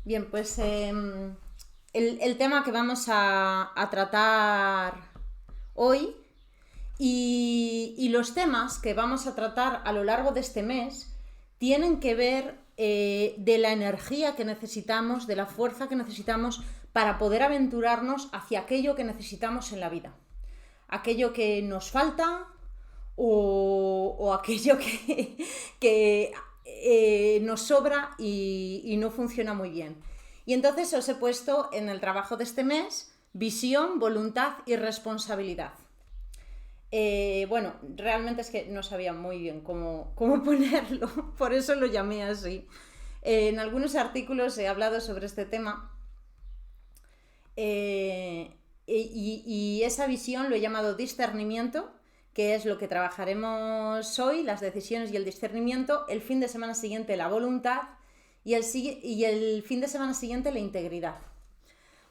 Bien, pues el tema que vamos a tratar hoy y los temas que vamos a tratar a lo largo de este mes tienen que ver de la energía que necesitamos, de la fuerza que necesitamos para poder aventurarnos hacia aquello que necesitamos en la vida. Aquello que nos falta o aquello que nos sobra y no funciona muy bien. Y entonces os he puesto en el trabajo de este mes visión, voluntad y responsabilidad. Bueno, realmente es que no sabía muy bien cómo ponerlo, por eso lo llamé así. En algunos artículos he hablado sobre este tema y esa visión lo he llamado discernimiento, que es lo que trabajaremos hoy, las decisiones y el discernimiento, el fin de semana siguiente la voluntad y el fin de semana siguiente la integridad.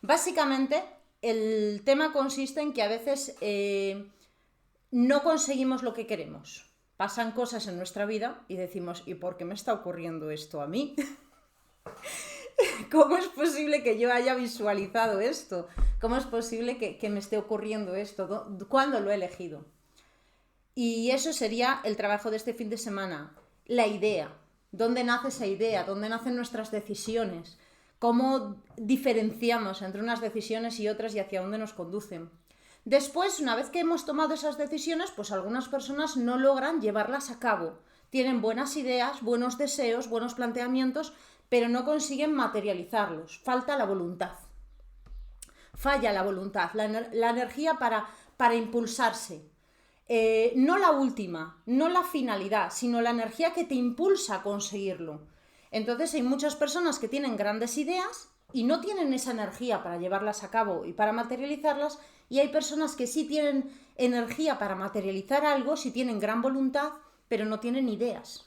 Básicamente, el tema consiste en que a veces no conseguimos lo que queremos. Pasan cosas en nuestra vida y decimos, ¿y por qué me está ocurriendo esto a mí? ¿Cómo es posible que yo haya visualizado esto? ¿Cómo es posible que me esté ocurriendo esto? ¿Cuándo lo he elegido? Y eso sería el trabajo de este fin de semana. La idea. ¿Dónde nace esa idea? ¿Dónde nacen nuestras decisiones? ¿Cómo diferenciamos entre unas decisiones y otras y hacia dónde nos conducen? Después, una vez que hemos tomado esas decisiones, pues algunas personas no logran llevarlas a cabo. Tienen buenas ideas, buenos deseos, buenos planteamientos, pero no consiguen materializarlos. Falta la voluntad. Falla la voluntad, la energía para impulsarse. No la última, no la finalidad, sino la energía que te impulsa a conseguirlo. Entonces hay muchas personas que tienen grandes ideas y no tienen esa energía para llevarlas a cabo y para materializarlas, y hay personas que sí tienen energía para materializar algo, sí tienen gran voluntad, pero no tienen ideas.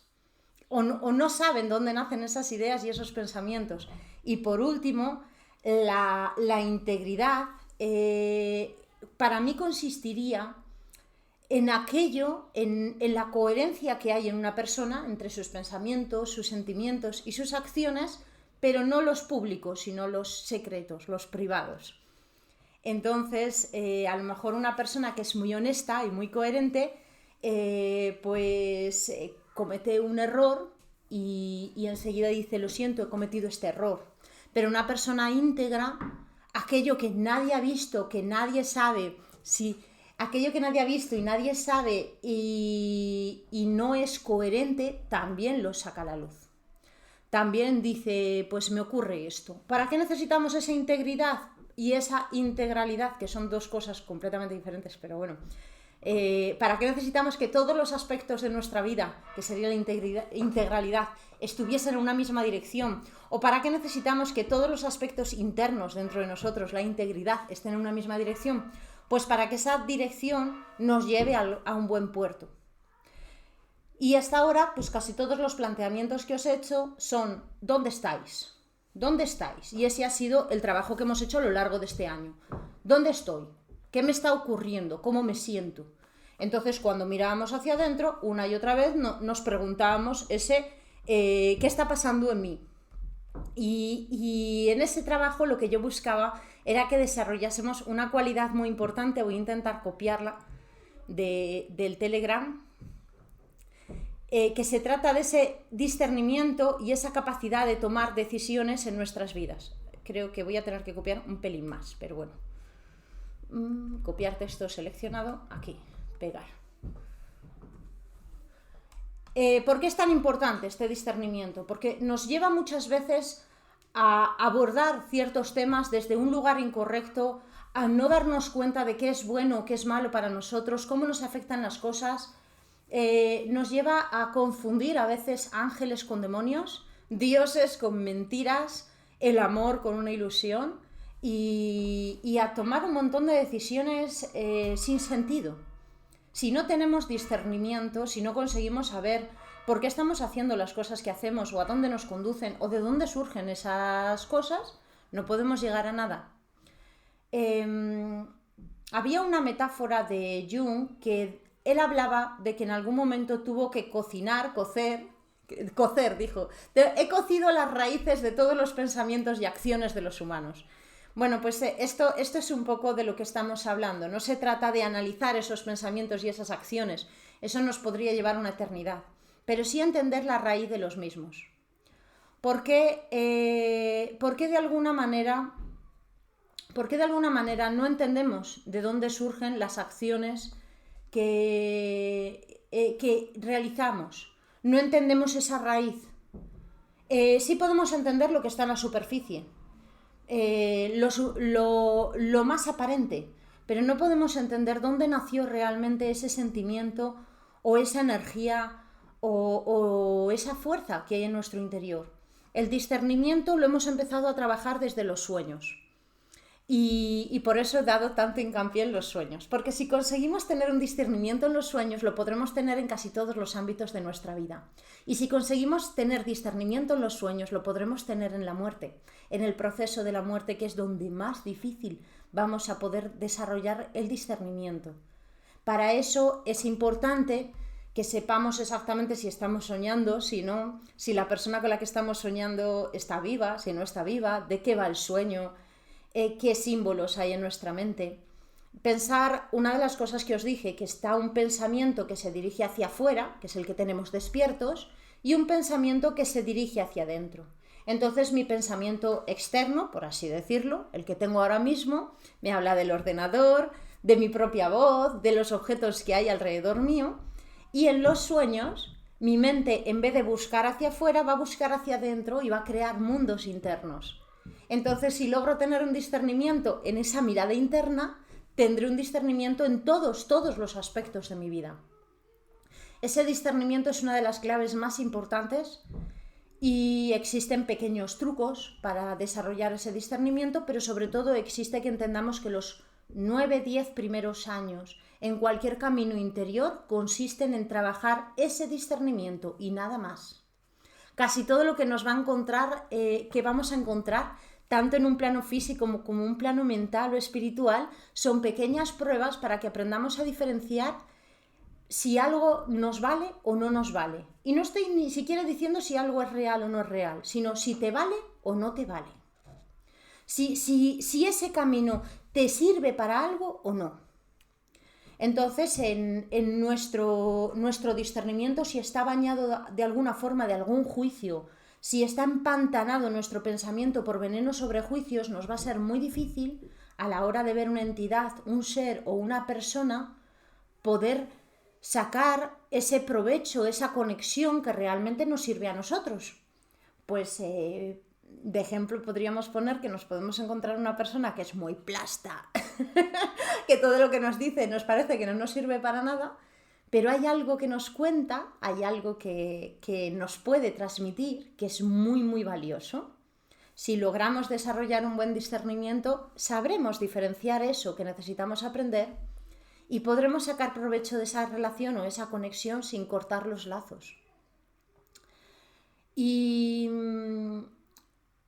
O no saben dónde nacen esas ideas y esos pensamientos. Y por último, la integridad para mí consistiría en aquello, en la coherencia que hay en una persona entre sus pensamientos, sus sentimientos y sus acciones, pero no los públicos, sino los secretos, los privados. Entonces, a lo mejor una persona que es muy honesta y muy coherente, comete un error y enseguida dice, lo siento, he cometido este error. Pero una persona íntegra, aquello que nadie ha visto, que nadie sabe, si aquello que nadie ha visto y nadie sabe y no es coherente, también lo saca a la luz. También dice, pues me ocurre esto. ¿Para qué necesitamos esa integridad y esa integralidad, que son dos cosas completamente diferentes, pero bueno? ¿Para qué necesitamos que todos los aspectos de nuestra vida, que sería la integralidad, estuviesen en una misma dirección? ¿O para qué necesitamos que todos los aspectos internos dentro de nosotros, la integridad, estén en una misma dirección? Pues para que esa dirección nos lleve a un buen puerto. Y hasta ahora, pues casi todos los planteamientos que os he hecho son ¿dónde estáis? ¿Dónde estáis? Y ese ha sido el trabajo que hemos hecho a lo largo de este año. ¿Dónde estoy? ¿Qué me está ocurriendo? ¿Cómo me siento? Entonces, cuando mirábamos hacia adentro, una y otra vez nos preguntábamos ¿qué está pasando en mí? Y en ese trabajo lo que yo buscaba era que desarrollásemos una cualidad muy importante. Voy a intentar copiarla del Telegram, que se trata de ese discernimiento y esa capacidad de tomar decisiones en nuestras vidas. Creo que voy a tener que copiar un pelín más, pero bueno. Copiar texto seleccionado, aquí, pegar. ¿Por qué es tan importante este discernimiento? Porque nos lleva muchas veces a abordar ciertos temas desde un lugar incorrecto, a no darnos cuenta de qué es bueno, qué es malo para nosotros, cómo nos afectan las cosas. Nos lleva a confundir a veces ángeles con demonios, dioses con mentiras, el amor con una ilusión y a tomar un montón de decisiones sin sentido. Si no tenemos discernimiento, si no conseguimos saber por qué estamos haciendo las cosas que hacemos o a dónde nos conducen o de dónde surgen esas cosas, no podemos llegar a nada. Había una metáfora de Jung que él hablaba de que en algún momento tuvo que cocer cocer, dijo. He cocido las raíces de todos los pensamientos y acciones de los humanos. Bueno, pues esto es un poco de lo que estamos hablando. No se trata de analizar esos pensamientos y esas acciones. Eso nos podría llevar una eternidad. Pero sí entender la raíz de los mismos. ¿Por qué de alguna manera no entendemos de dónde surgen las acciones que realizamos? No entendemos esa raíz. Sí podemos entender lo que está en la superficie, lo más aparente, pero no podemos entender dónde nació realmente ese sentimiento o esa energía o esa fuerza que hay en nuestro interior. El discernimiento lo hemos empezado a trabajar desde los sueños. Y por eso he dado tanto hincapié en los sueños, porque si conseguimos tener un discernimiento en los sueños, lo podremos tener en casi todos los ámbitos de nuestra vida. Y si conseguimos tener discernimiento en los sueños, lo podremos tener en la muerte, en el proceso de la muerte, que es donde más difícil vamos a poder desarrollar el discernimiento. Para eso es importante que sepamos exactamente si estamos soñando, si no, si la persona con la que estamos soñando está viva, si no está viva, de qué va el sueño, qué símbolos hay en nuestra mente. Pensar, una de las cosas que os dije, que está un pensamiento que se dirige hacia afuera, que es el que tenemos despiertos, y un pensamiento que se dirige hacia adentro. Entonces mi pensamiento externo, por así decirlo, el que tengo ahora mismo, me habla del ordenador, de mi propia voz, de los objetos que hay alrededor mío, y en los sueños mi mente, en vez de buscar hacia afuera, va a buscar hacia adentro y va a crear mundos internos. Entonces, si logro tener un discernimiento en esa mirada interna, tendré un discernimiento en todos los aspectos de mi vida. Ese discernimiento es una de las claves más importantes y existen pequeños trucos para desarrollar ese discernimiento, pero sobre todo existe que entendamos que los 9-10 primeros años en cualquier camino interior consisten en trabajar ese discernimiento y nada más. Casi todo lo que nos va a encontrar, que vamos a encontrar, tanto en un plano físico como un plano mental o espiritual, son pequeñas pruebas para que aprendamos a diferenciar si algo nos vale o no nos vale. Y no estoy ni siquiera diciendo si algo es real o no es real, sino si te vale o no te vale. Si ese camino te sirve para algo o no. Entonces, en nuestro discernimiento, si está bañado de alguna forma de algún juicio, si está empantanado nuestro pensamiento por veneno sobre juicios, nos va a ser muy difícil a la hora de ver una entidad, un ser o una persona, poder sacar ese provecho, esa conexión que realmente nos sirve a nosotros. Pues de ejemplo podríamos poner que nos podemos encontrar una persona que es muy plasta, que todo lo que nos dice nos parece que no nos sirve para nada, pero hay algo que nos cuenta, hay algo que nos puede transmitir, que es muy, muy valioso. Si logramos desarrollar un buen discernimiento, sabremos diferenciar eso que necesitamos aprender y podremos sacar provecho de esa relación o esa conexión sin cortar los lazos. Y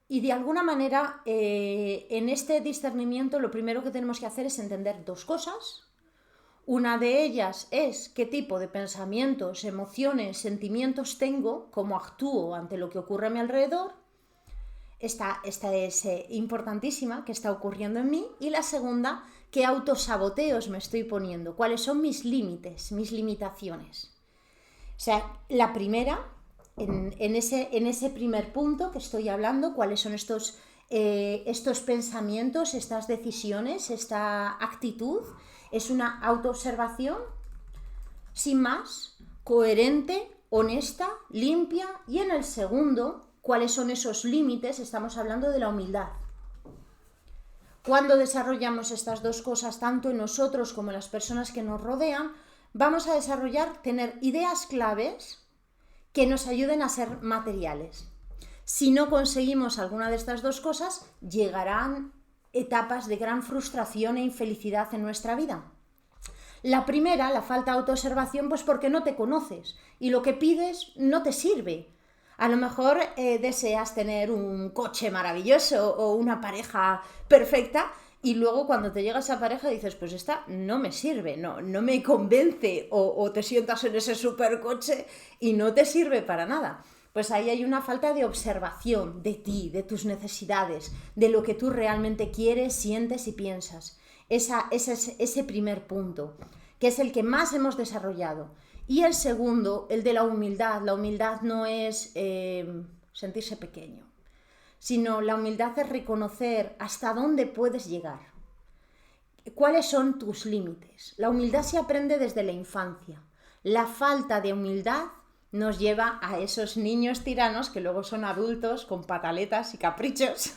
de alguna manera, en este discernimiento lo primero que tenemos que hacer es entender dos cosas. Una de ellas es qué tipo de pensamientos, emociones, sentimientos tengo, cómo actúo ante lo que ocurre a mi alrededor. Esta es importantísima, qué está ocurriendo en mí. Y la segunda, qué autosaboteos me estoy poniendo, cuáles son mis límites, mis limitaciones. O sea, la primera, en ese primer punto que estoy hablando, cuáles son estos pensamientos, estas decisiones, esta actitud. Es una autoobservación, sin más, coherente, honesta, limpia. Y en el segundo, ¿cuáles son esos límites? Estamos hablando de la humildad. Cuando desarrollamos estas dos cosas, tanto en nosotros como en las personas que nos rodean, vamos a tener ideas claves que nos ayuden a ser materiales. Si no conseguimos alguna de estas dos cosas, llegarán etapas de gran frustración e infelicidad en nuestra vida. La primera, la falta de autoobservación, pues porque no te conoces y lo que pides no te sirve. A lo mejor deseas tener un coche maravilloso o una pareja perfecta y luego cuando te llega esa pareja dices, pues esta no me sirve, no me convence, o te sientas en ese supercoche y no te sirve para nada. pues ahí hay una falta de observación de ti, de tus necesidades, de lo que tú realmente quieres, sientes y piensas. Ese primer punto, que es el que más hemos desarrollado. Y el segundo, el de la humildad. La humildad no es sentirse pequeño, sino la humildad es reconocer hasta dónde puedes llegar. ¿Cuáles son tus límites? La humildad se aprende desde la infancia. La falta de humildad nos lleva a esos niños tiranos que luego son adultos con pataletas y caprichos.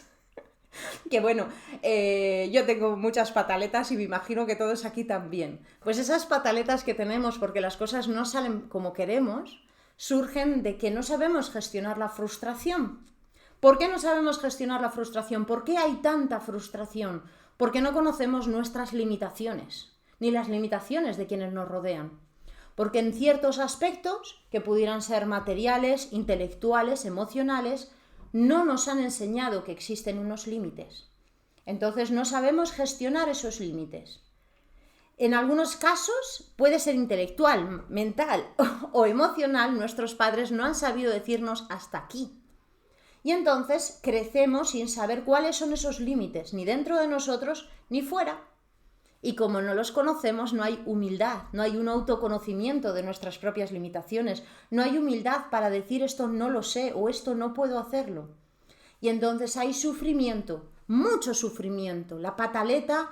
Que bueno, yo tengo muchas pataletas y me imagino que todos aquí también. Pues esas pataletas que tenemos porque las cosas no salen como queremos, surgen de que no sabemos gestionar la frustración. ¿Por qué no sabemos gestionar la frustración? ¿Por qué hay tanta frustración? Porque no conocemos nuestras limitaciones, ni las limitaciones de quienes nos rodean. Porque en ciertos aspectos, que pudieran ser materiales, intelectuales, emocionales, no nos han enseñado que existen unos límites. Entonces no sabemos gestionar esos límites. En algunos casos puede ser intelectual, mental o emocional, nuestros padres no han sabido decirnos hasta aquí. Y entonces crecemos sin saber cuáles son esos límites, ni dentro de nosotros ni fuera. Y como no los conocemos, no hay humildad, no hay un autoconocimiento de nuestras propias limitaciones, no hay humildad para decir esto no lo sé o esto no puedo hacerlo. Y entonces hay sufrimiento, mucho sufrimiento. La pataleta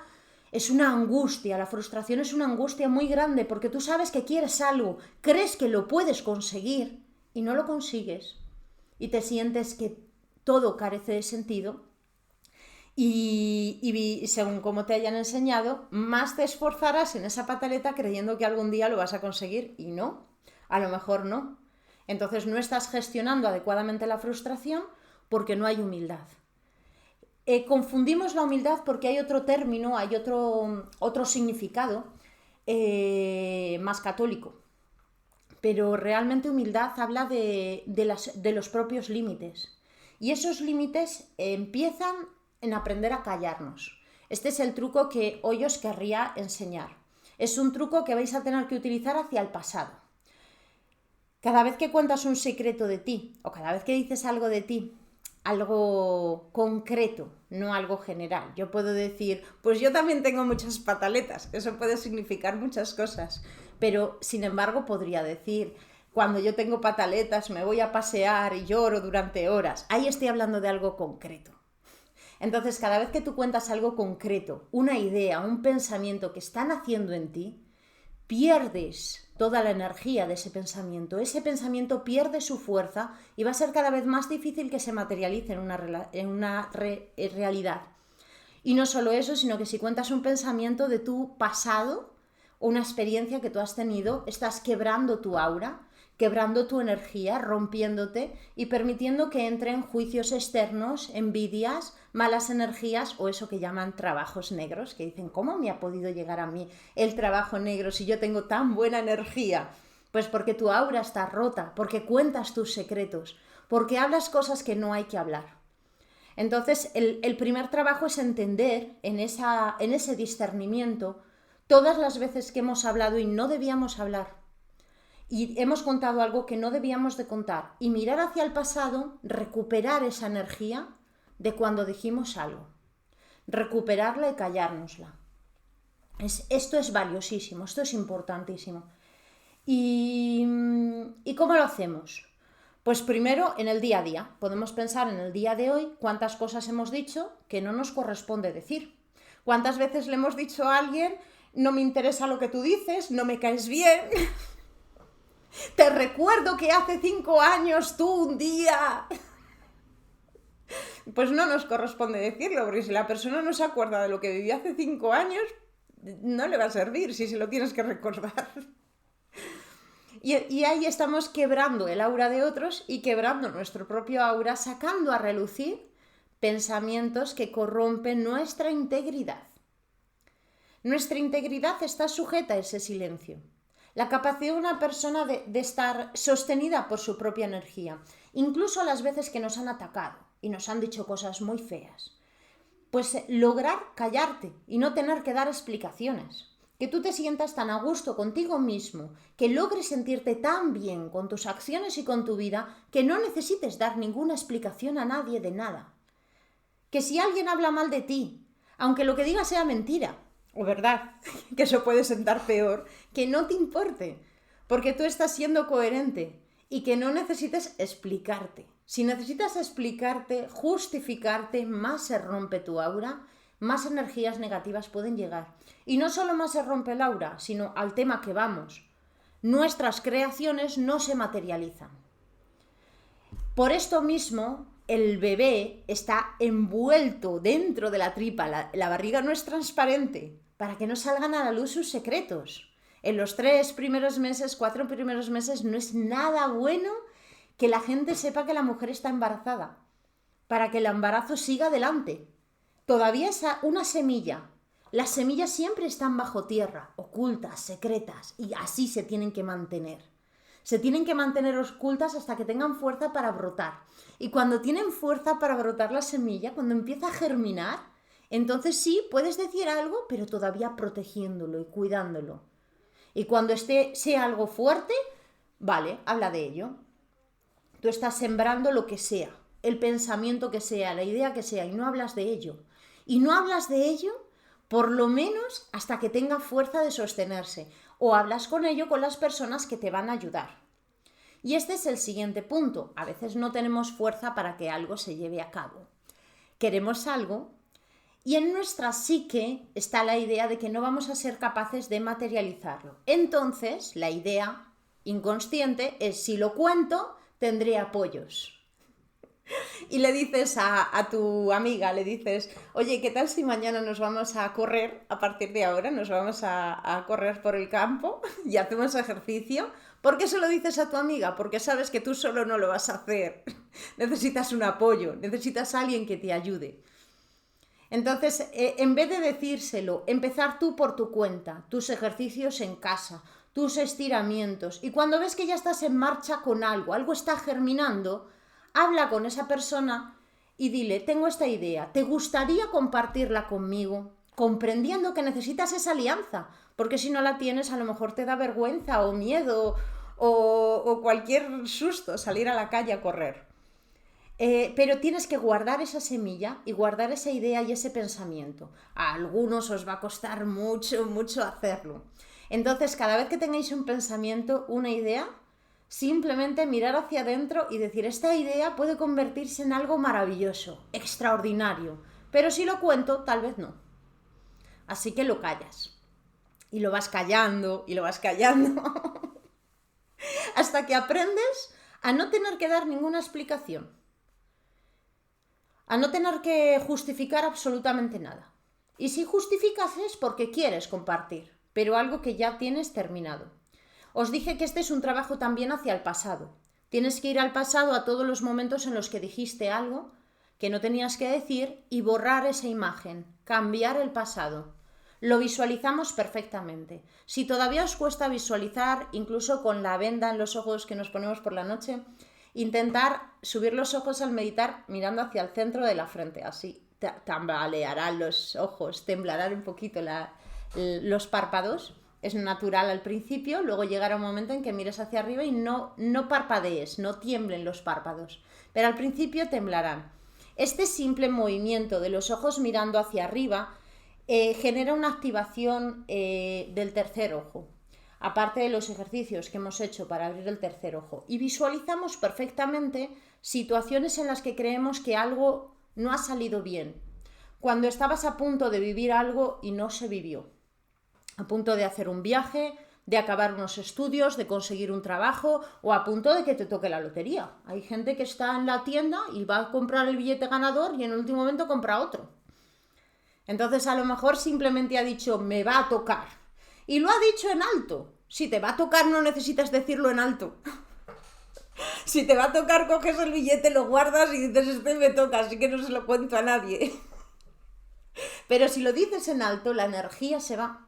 es una angustia, la frustración es una angustia muy grande porque tú sabes que quieres algo, crees que lo puedes conseguir y no lo consigues. Y te sientes que todo carece de sentido. Y según como te hayan enseñado, más te esforzarás en esa pataleta creyendo que algún día lo vas a conseguir y no, a lo mejor no. Entonces no estás gestionando adecuadamente la frustración porque no hay humildad. Confundimos la humildad porque hay otro término, hay otro significado más católico. Pero realmente humildad habla de los propios límites. Y esos límites empiezan en aprender a callarnos. Este es el truco que hoy os querría enseñar. Es un truco que vais a tener que utilizar hacia el pasado. Cada vez que cuentas un secreto de ti, o cada vez que dices algo de ti, algo concreto, no algo general. Yo puedo decir, pues yo también tengo muchas pataletas, eso puede significar muchas cosas, pero sin embargo podría decir, cuando yo tengo pataletas me voy a pasear y lloro durante horas. Ahí estoy hablando de algo concreto. Entonces, cada vez que tú cuentas algo concreto, una idea, un pensamiento que está naciendo en ti, pierdes toda la energía de ese pensamiento. Ese pensamiento pierde su fuerza y va a ser cada vez más difícil que se materialice en una realidad. Y no solo eso, sino que si cuentas un pensamiento de tu pasado o una experiencia que tú has tenido, estás quebrando tu aura, quebrando tu energía, rompiéndote y permitiendo que entren juicios externos, envidias, malas energías o eso que llaman trabajos negros, que dicen, ¿cómo me ha podido llegar a mí el trabajo negro si yo tengo tan buena energía? Pues porque tu aura está rota, porque cuentas tus secretos, porque hablas cosas que no hay que hablar. Entonces, el primer trabajo es entender en ese discernimiento todas las veces que hemos hablado y no debíamos hablar. Y hemos contado algo que no debíamos de contar y mirar hacia el pasado, recuperar esa energía de cuando dijimos algo, recuperarla y callárnosla. Esto es valiosísimo, esto es importantísimo. ¿Y cómo lo hacemos? Pues primero en el día a día. Podemos pensar en el día de hoy cuántas cosas hemos dicho que no nos corresponde decir. ¿Cuántas veces le hemos dicho a alguien, no me interesa lo que tú dices, no me caes bien? Te recuerdo que hace 5 años tú un día... Pues no nos corresponde decirlo, porque si la persona no se acuerda de lo que vivió hace 5 años, no le va a servir si se lo tienes que recordar. Y ahí estamos quebrando el aura de otros y quebrando nuestro propio aura, sacando a relucir pensamientos que corrompen nuestra integridad. Nuestra integridad está sujeta a ese silencio. La capacidad de una persona de estar sostenida por su propia energía, incluso las veces que nos han atacado y nos han dicho cosas muy feas. Pues lograr callarte y no tener que dar explicaciones. que tú te sientas tan a gusto contigo mismo, que logres sentirte tan bien con tus acciones y con tu vida, que no necesites dar ninguna explicación a nadie de nada. Que si alguien habla mal de ti, aunque lo que diga sea mentira, o verdad, que eso puede sentar peor, que no te importe, porque tú estás siendo coherente y que no necesites explicarte. Si necesitas explicarte, justificarte, más se rompe tu aura, más energías negativas pueden llegar. Y no solo más se rompe el aura, sino al tema que vamos. Nuestras creaciones no se materializan. Por esto mismo, el bebé está envuelto dentro de la tripa, la barriga no es transparente, para que no salgan a la luz sus secretos. En los 3 primeros meses, 4 primeros meses, no es nada bueno que la gente sepa que la mujer está embarazada, para que el embarazo siga adelante. Todavía es una semilla. Las semillas siempre están bajo tierra, ocultas, secretas, y así se tienen que mantener. Se tienen que mantener ocultas hasta que tengan fuerza para brotar. Y cuando tienen fuerza para brotar la semilla, cuando empieza a germinar, entonces sí, puedes decir algo, pero todavía protegiéndolo y cuidándolo. Y cuando sea algo fuerte, vale, habla de ello. Tú estás sembrando lo que sea, el pensamiento que sea, la idea que sea, y no hablas de ello. Y no hablas de ello, por lo menos hasta que tenga fuerza de sostenerse. O hablas con ello con las personas que te van a ayudar. Y este es el siguiente punto. A veces no tenemos fuerza para que algo se lleve a cabo. Queremos algo y en nuestra psique está la idea de que no vamos a ser capaces de materializarlo. Entonces, la idea inconsciente es: si lo cuento, tendré apoyos. Y le dices a tu amiga, le dices: oye, ¿qué tal si mañana nos vamos a correr? A partir de ahora nos vamos a correr por el campo y hacemos ejercicio. ¿Por qué se lo dices a tu amiga? Porque sabes que tú solo no lo vas a hacer. Necesitas un apoyo, necesitas a alguien que te ayude. Entonces, en vez de decírselo, empezar tú por tu cuenta, tus ejercicios en casa, tus estiramientos. Y cuando ves que ya estás en marcha con algo está germinando, habla con esa persona y dile: tengo esta idea, ¿te gustaría compartirla conmigo? Comprendiendo que necesitas esa alianza, porque si no la tienes a lo mejor te da vergüenza o miedo o cualquier susto salir a la calle a correr. Pero tienes que guardar esa semilla y guardar esa idea y ese pensamiento. A algunos os va a costar mucho, mucho hacerlo. Entonces, cada vez que tengáis un pensamiento, una idea, simplemente mirar hacia adentro y decir: esta idea puede convertirse en algo maravilloso, extraordinario, pero si lo cuento, tal vez no. Así que lo callas. Y lo vas callando, y lo vas callando, hasta que aprendes a no tener que dar ninguna explicación, a no tener que justificar absolutamente nada. Y si justificas es porque quieres compartir, pero algo que ya tienes terminado. Os dije que este es un trabajo también hacia el pasado. Tienes que ir al pasado, a todos los momentos en los que dijiste algo que no tenías que decir, y borrar esa imagen, cambiar el pasado. Lo visualizamos perfectamente. Si todavía os cuesta visualizar, incluso con la venda en los ojos que nos ponemos por la noche, intentar subir los ojos al meditar mirando hacia el centro de la frente, así tambalearán los ojos, temblarán un poquito los párpados. Es natural al principio, luego llegará un momento en que mires hacia arriba y no parpadees, no tiemblen los párpados, pero al principio temblarán. Este simple movimiento de los ojos mirando hacia arriba genera una activación del tercer ojo, aparte de los ejercicios que hemos hecho para abrir el tercer ojo, y visualizamos perfectamente situaciones en las que creemos que algo no ha salido bien, cuando estabas a punto de vivir algo y no se vivió, a punto de hacer un viaje, de acabar unos estudios, de conseguir un trabajo, o a punto de que te toque la lotería. Hay gente que está en la tienda y va a comprar el billete ganador y en el último momento compra otro. Entonces a lo mejor simplemente ha dicho: me va a tocar, y lo ha dicho en alto. Si te va a tocar no necesitas decirlo en alto. Si te va a tocar, coges el billete, lo guardas y dices: este me toca, así que no se lo cuento a nadie. Pero si lo dices en alto, la energía se va.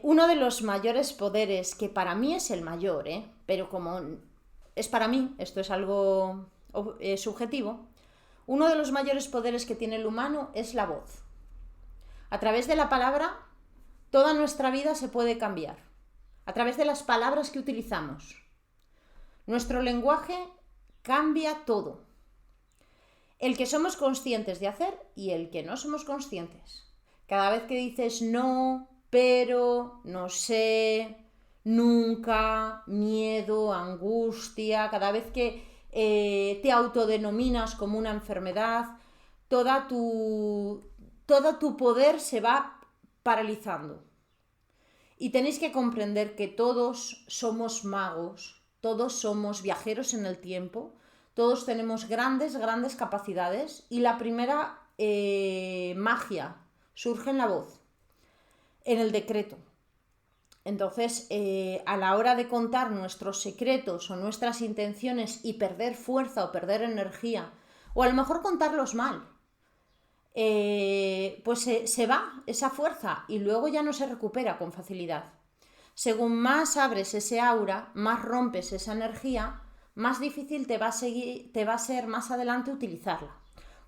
Uno de los mayores poderes, que para mí es el mayor, pero como es para mí, esto es algo subjetivo, uno de los mayores poderes que tiene el humano es la voz. A través de la palabra, toda nuestra vida se puede cambiar. A través de las palabras que utilizamos. Nuestro lenguaje cambia todo. El que somos conscientes de hacer y el que no somos conscientes. Cada vez que dices no, pero, no sé, nunca, miedo, angustia, cada vez que te autodenominas como una enfermedad, todo tu poder se va paralizando. Y tenéis que comprender que todos somos magos, todos somos viajeros en el tiempo, todos tenemos grandes capacidades y la primera magia surge en la voz, en el decreto. Entonces, a la hora de contar nuestros secretos o nuestras intenciones y perder fuerza o perder energía, o a lo mejor contarlos mal, pues se va esa fuerza y luego ya no se recupera con facilidad. Según más abres ese aura, más rompes esa energía, más difícil te va a ser más adelante utilizarla.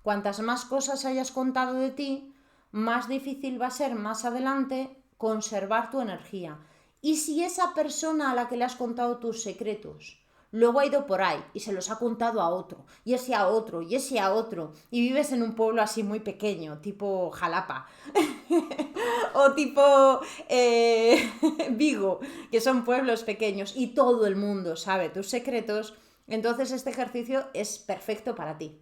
Cuantas más cosas hayas contado de ti, más difícil va a ser más adelante conservar tu energía. Y si esa persona a la que le has contado tus secretos luego ha ido por ahí y se los ha contado a otro, y ese a otro, y ese a otro, y vives en un pueblo así muy pequeño, tipo Jalapa, o tipo Vigo, que son pueblos pequeños, y todo el mundo sabe tus secretos, entonces este ejercicio es perfecto para ti.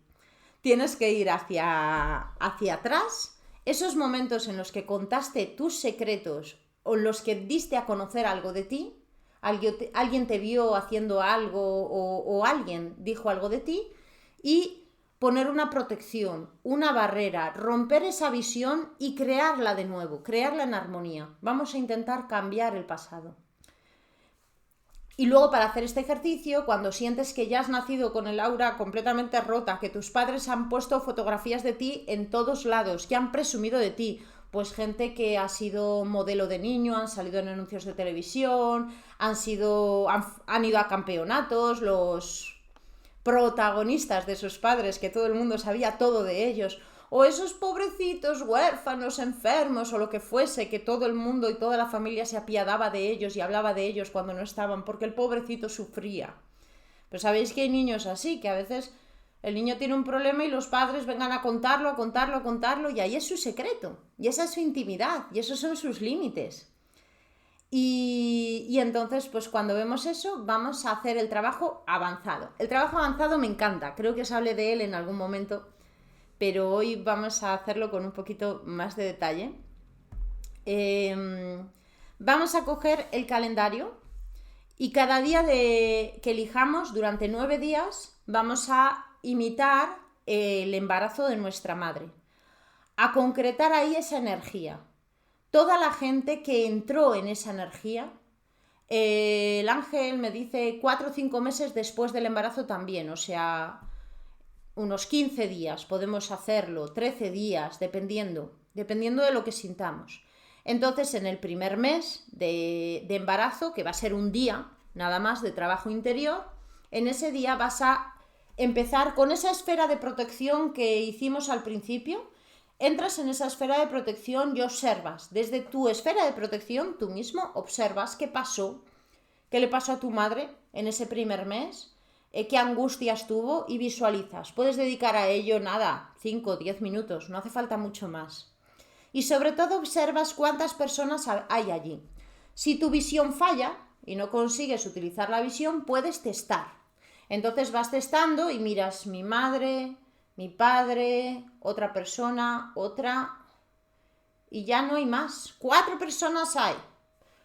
Tienes que ir hacia atrás, esos momentos en los que contaste tus secretos o en los que diste a conocer algo de ti, alguien te vio haciendo algo o alguien dijo algo de ti, y poner una protección, una barrera, romper esa visión y crearla de nuevo, crearla en armonía. Vamos a intentar cambiar el pasado. Y luego, para hacer este ejercicio, cuando sientes que ya has nacido con el aura completamente rota, que tus padres han puesto fotografías de ti en todos lados, que han presumido de ti, pues gente que ha sido modelo de niño, han salido en anuncios de televisión, han ido a campeonatos, los protagonistas de sus padres, que todo el mundo sabía todo de ellos, o esos pobrecitos huérfanos, enfermos o lo que fuese, que todo el mundo y toda la familia se apiadaba de ellos y hablaba de ellos cuando no estaban, porque el pobrecito sufría. Pero sabéis que hay niños así, que a veces el niño tiene un problema y los padres vengan a contarlo, y ahí es su secreto, y esa es su intimidad, y esos son sus límites. Y entonces, pues cuando vemos eso, vamos a hacer el trabajo avanzado. El trabajo avanzado me encanta, creo que os hablé de él en algún momento, pero hoy vamos a hacerlo con un poquito más de detalle. Vamos a coger el calendario y cada día que elijamos, durante 9 días, vamos a imitar el embarazo de nuestra madre, a concretar ahí esa energía. Toda la gente que entró en esa energía, el ángel me dice 4 o 5 meses después del embarazo también, o sea, unos 15 días podemos hacerlo, 13 días, dependiendo de lo que sintamos. Entonces, en el primer mes de embarazo, que va a ser un día nada más de trabajo interior, en ese día vas a empezar con esa esfera de protección que hicimos al principio. Entras en esa esfera de protección y observas. Desde tu esfera de protección, tú mismo observas qué pasó, qué le pasó a tu madre en ese primer mes, qué angustias tuvo, y visualizas. Puedes dedicar a ello 5 o 10 minutos, no hace falta mucho más. Y sobre todo observas cuántas personas hay allí. Si tu visión falla y no consigues utilizar la visión, puedes testar. Entonces vas testando y miras mi madre, mi padre, otra persona, otra, y ya no hay más. 4 personas hay.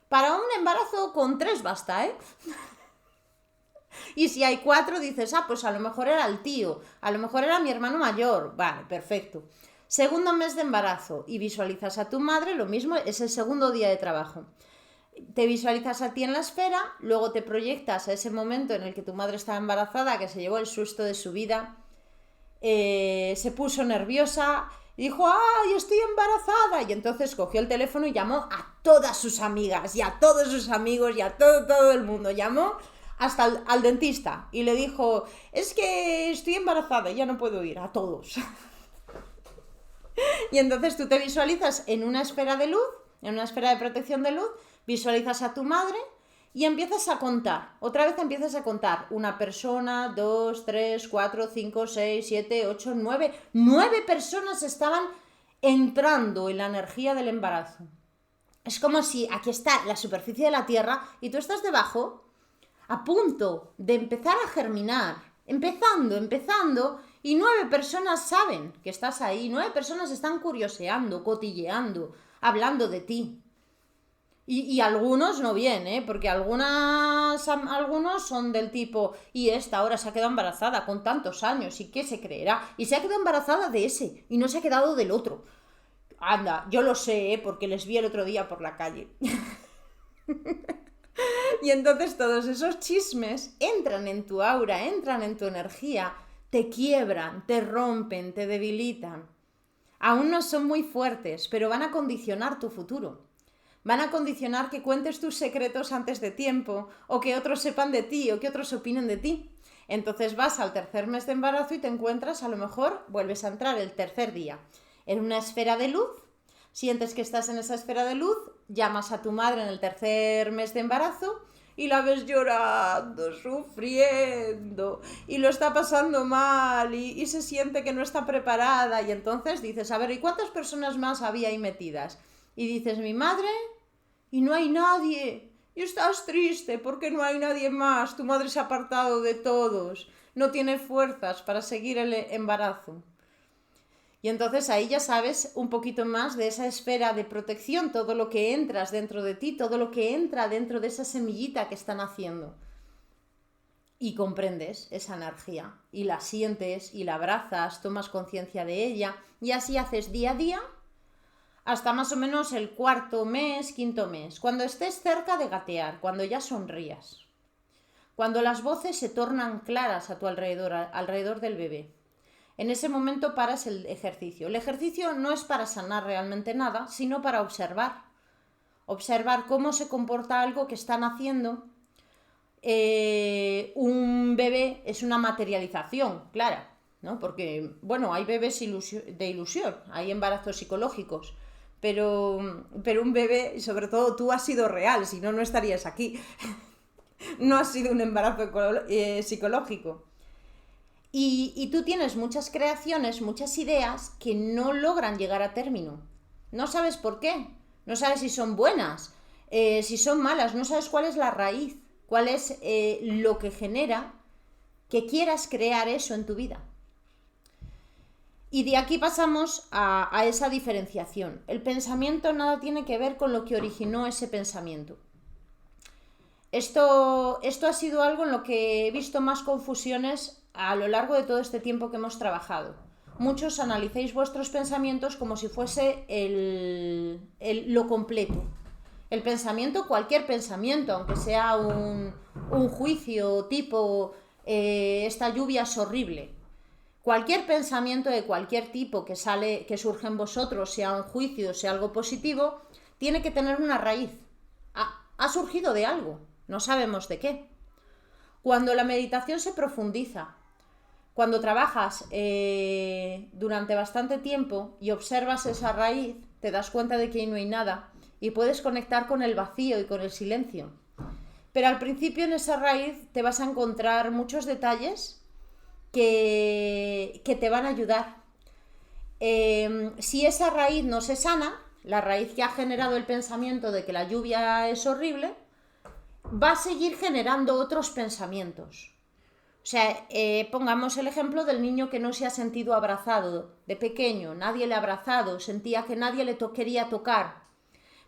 Para un embarazo con 3 basta, ¿eh? Y si hay 4 dices, pues a lo mejor era el tío, a lo mejor era mi hermano mayor. Vale, perfecto. Segundo mes de embarazo y visualizas a tu madre, lo mismo, es el segundo día de trabajo. Te visualizas a ti en la esfera, luego te proyectas a ese momento en el que tu madre estaba embarazada, que se llevó el susto de su vida, se puso nerviosa y dijo, ¡ay, estoy embarazada! Y entonces cogió el teléfono y llamó a todas sus amigas y a todos sus amigos y a todo el mundo. Llamó hasta al dentista y le dijo, es que estoy embarazada y ya no puedo ir, a todos. Y entonces tú te visualizas en una esfera de luz, en una esfera de protección de luz, visualizas a tu madre y empiezas a contar. Otra vez empiezas a contar. Una persona, 2, 3, 4, 5, 6, 7, 8, 9. 9 personas estaban entrando en la energía del embarazo. Es como si aquí está la superficie de la Tierra y tú estás debajo, a punto de empezar a germinar, empezando, y 9 personas saben que estás ahí, 9 personas están curioseando, cotilleando, hablando de ti. Y algunos no bien, porque algunos son del tipo, y esta ahora se ha quedado embarazada con tantos años, ¿y qué se creerá? Y se ha quedado embarazada de ese, y no se ha quedado del otro. Anda, yo lo sé, porque les vi el otro día por la calle. Y entonces todos esos chismes entran en tu aura, entran en tu energía, te quiebran, te rompen, te debilitan. Aún no son muy fuertes, pero van a condicionar tu futuro. Van a condicionar que cuentes tus secretos antes de tiempo, o que otros sepan de ti, o que otros opinen de ti. Entonces vas al tercer mes de embarazo y te encuentras, a lo mejor vuelves a entrar el tercer día en una esfera de luz, sientes que estás en esa esfera de luz, llamas a tu madre en el tercer mes de embarazo y la ves llorando, sufriendo, y lo está pasando mal, y se siente que no está preparada, y entonces dices, a ver, ¿y cuántas personas más había ahí metidas? Y dices, mi madre, y no hay nadie, y estás triste porque no hay nadie más, tu madre se ha apartado de todos, no tiene fuerzas para seguir el embarazo. Y entonces ahí ya sabes un poquito más de esa esfera de protección, todo lo que entras dentro de ti, todo lo que entra dentro de esa semillita que están haciendo. Y comprendes esa energía, y la sientes, y la abrazas, tomas conciencia de ella, y así haces día a día, hasta más o menos el cuarto mes, quinto mes, cuando estés cerca de gatear, cuando ya sonrías, cuando las voces se tornan claras a tu alrededor, alrededor del bebé. En ese momento paras el ejercicio. El ejercicio no es para sanar realmente nada, sino para observar. Observar cómo se comporta algo que están haciendo. Un bebé es una materialización, claro, ¿no? Porque, bueno, hay bebés de ilusión, hay embarazos psicológicos, pero un bebé, y sobre todo tú, has sido real, si no, no estarías aquí. No ha sido un embarazo psicológico. Y tú tienes muchas creaciones, muchas ideas que no logran llegar a término. No sabes por qué, no sabes si son buenas, si son malas, no sabes cuál es la raíz, cuál es lo que genera que quieras crear eso en tu vida. Y de aquí pasamos a esa diferenciación. El pensamiento nada tiene que ver con lo que originó ese pensamiento. Esto ha sido algo en lo que he visto más confusiones a lo largo de todo este tiempo que hemos trabajado. Muchos analicéis vuestros pensamientos como si fuese lo completo. El pensamiento, cualquier pensamiento, aunque sea un juicio tipo esta lluvia es horrible. Cualquier pensamiento de cualquier tipo que surge en vosotros, sea un juicio, sea algo positivo, tiene que tener una raíz. Ha surgido de algo, no sabemos de qué. Cuando la meditación se profundiza, cuando trabajas durante bastante tiempo y observas esa raíz, te das cuenta de que ahí no hay nada y puedes conectar con el vacío y con el silencio. Pero al principio en esa raíz te vas a encontrar muchos detalles que te van a ayudar. Si esa raíz no se sana, la raíz que ha generado el pensamiento de que la lluvia es horrible, va a seguir generando otros pensamientos. O sea, pongamos el ejemplo del niño que no se ha sentido abrazado de pequeño, nadie le ha abrazado, sentía que nadie le quería tocar.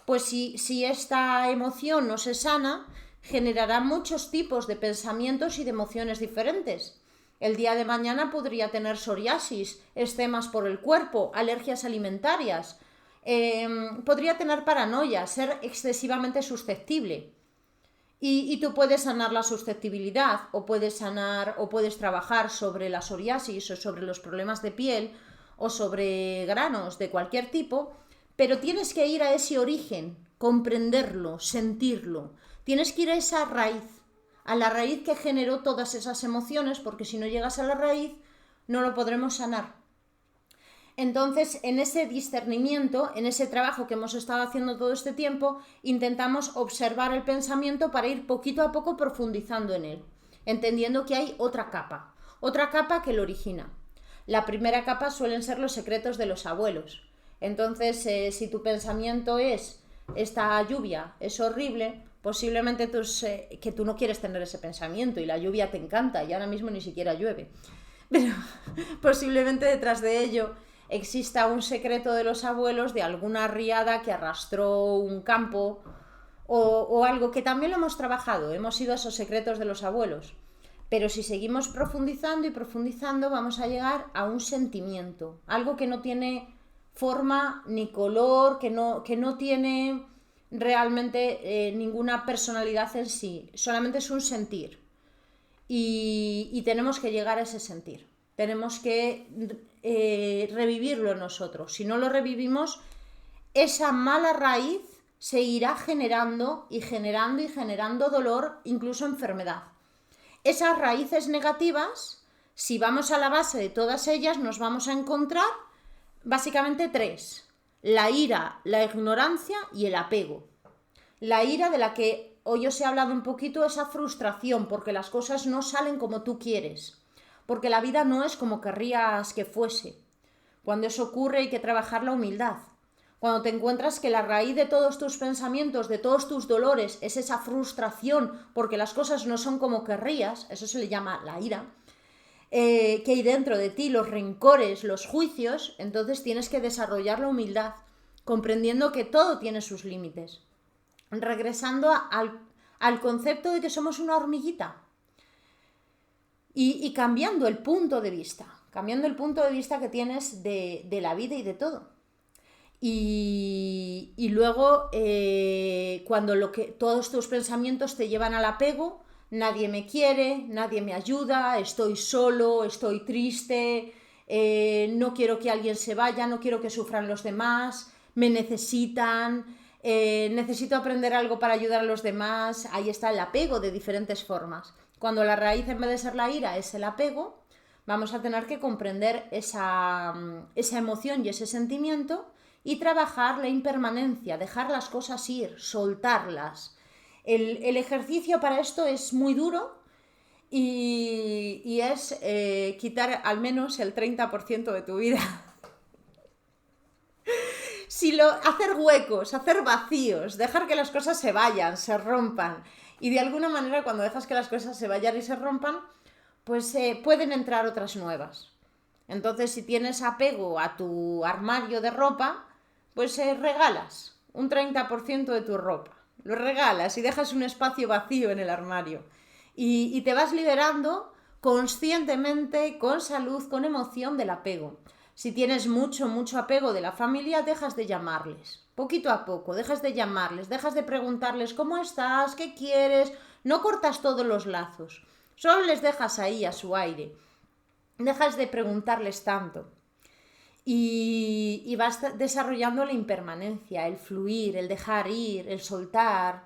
Pues si esta emoción no se sana, generará muchos tipos de pensamientos y de emociones diferentes. El día de mañana podría tener psoriasis, eczemas por el cuerpo, alergias alimentarias, podría tener paranoia, ser excesivamente susceptible. Y tú puedes sanar la susceptibilidad, o puedes trabajar sobre la psoriasis, o sobre los problemas de piel, o sobre granos de cualquier tipo, pero tienes que ir a ese origen, comprenderlo, sentirlo. Tienes que ir a esa raíz, a la raíz que generó todas esas emociones, porque si no llegas a la raíz, no lo podremos sanar. Entonces, en ese discernimiento, en ese trabajo que hemos estado haciendo todo este tiempo, intentamos observar el pensamiento para ir poquito a poco profundizando en él, entendiendo que hay otra capa que lo origina. La primera capa suelen ser los secretos de los abuelos. Entonces, si tu pensamiento es, esta lluvia es horrible, posiblemente que tú no quieres tener ese pensamiento y la lluvia te encanta y ahora mismo ni siquiera llueve. Pero posiblemente detrás de ello exista un secreto de los abuelos de alguna riada que arrastró un campo o algo que también lo hemos trabajado, hemos ido a esos secretos de los abuelos. Pero si seguimos profundizando y profundizando, vamos a llegar a un sentimiento, algo que no tiene forma ni color, que no tiene realmente ninguna personalidad en sí, solamente es un sentir. Y tenemos que llegar a ese sentir, tenemos que revivirlo nosotros. Si no lo revivimos, esa mala raíz se irá generando y generando y generando dolor, incluso enfermedad. Esas raíces negativas, si vamos a la base de todas ellas, nos vamos a encontrar básicamente 3: la ira, la ignorancia y el apego. La ira, de la que hoy os he hablado un poquito, esa frustración porque las cosas no salen como tú quieres, porque la vida no es como querrías que fuese. Cuando eso ocurre hay que trabajar la humildad. Cuando te encuentras que la raíz de todos tus pensamientos, de todos tus dolores, es esa frustración porque las cosas no son como querrías, eso se le llama la ira, que hay dentro de ti, los rencores, los juicios, entonces tienes que desarrollar la humildad, comprendiendo que todo tiene sus límites. Regresando al concepto de que somos una hormiguita y cambiando el punto de vista que tienes de la vida y de todo. Y luego, cuando todos tus pensamientos te llevan al apego, nadie me quiere, nadie me ayuda, estoy solo, estoy triste, no quiero que alguien se vaya, no quiero que sufran los demás, me necesitan, necesito aprender algo para ayudar a los demás. Ahí está el apego de diferentes formas. Cuando la raíz, en vez de ser la ira, es el apego, vamos a tener que comprender esa emoción y ese sentimiento y trabajar la impermanencia, dejar las cosas ir, soltarlas. El ejercicio para esto es muy duro y es quitar al menos el 30% de tu vida. Hacer huecos, hacer vacíos, dejar que las cosas se vayan, se rompan. Y de alguna manera, cuando dejas que las cosas se vayan y se rompan, pues pueden entrar otras nuevas. Entonces, si tienes apego a tu armario de ropa, pues regalas un 30% de tu ropa. Lo regalas y dejas un espacio vacío en el armario. Y te vas liberando conscientemente, con salud, con emoción del apego. Si tienes mucho apego de la familia, dejas de llamarles. Poquito a poco, dejas de llamarles, dejas de preguntarles cómo estás, qué quieres. No cortas todos los lazos. Solo les dejas ahí a su aire. Dejas de preguntarles tanto. Y vas desarrollando la impermanencia, el fluir, el dejar ir, el soltar,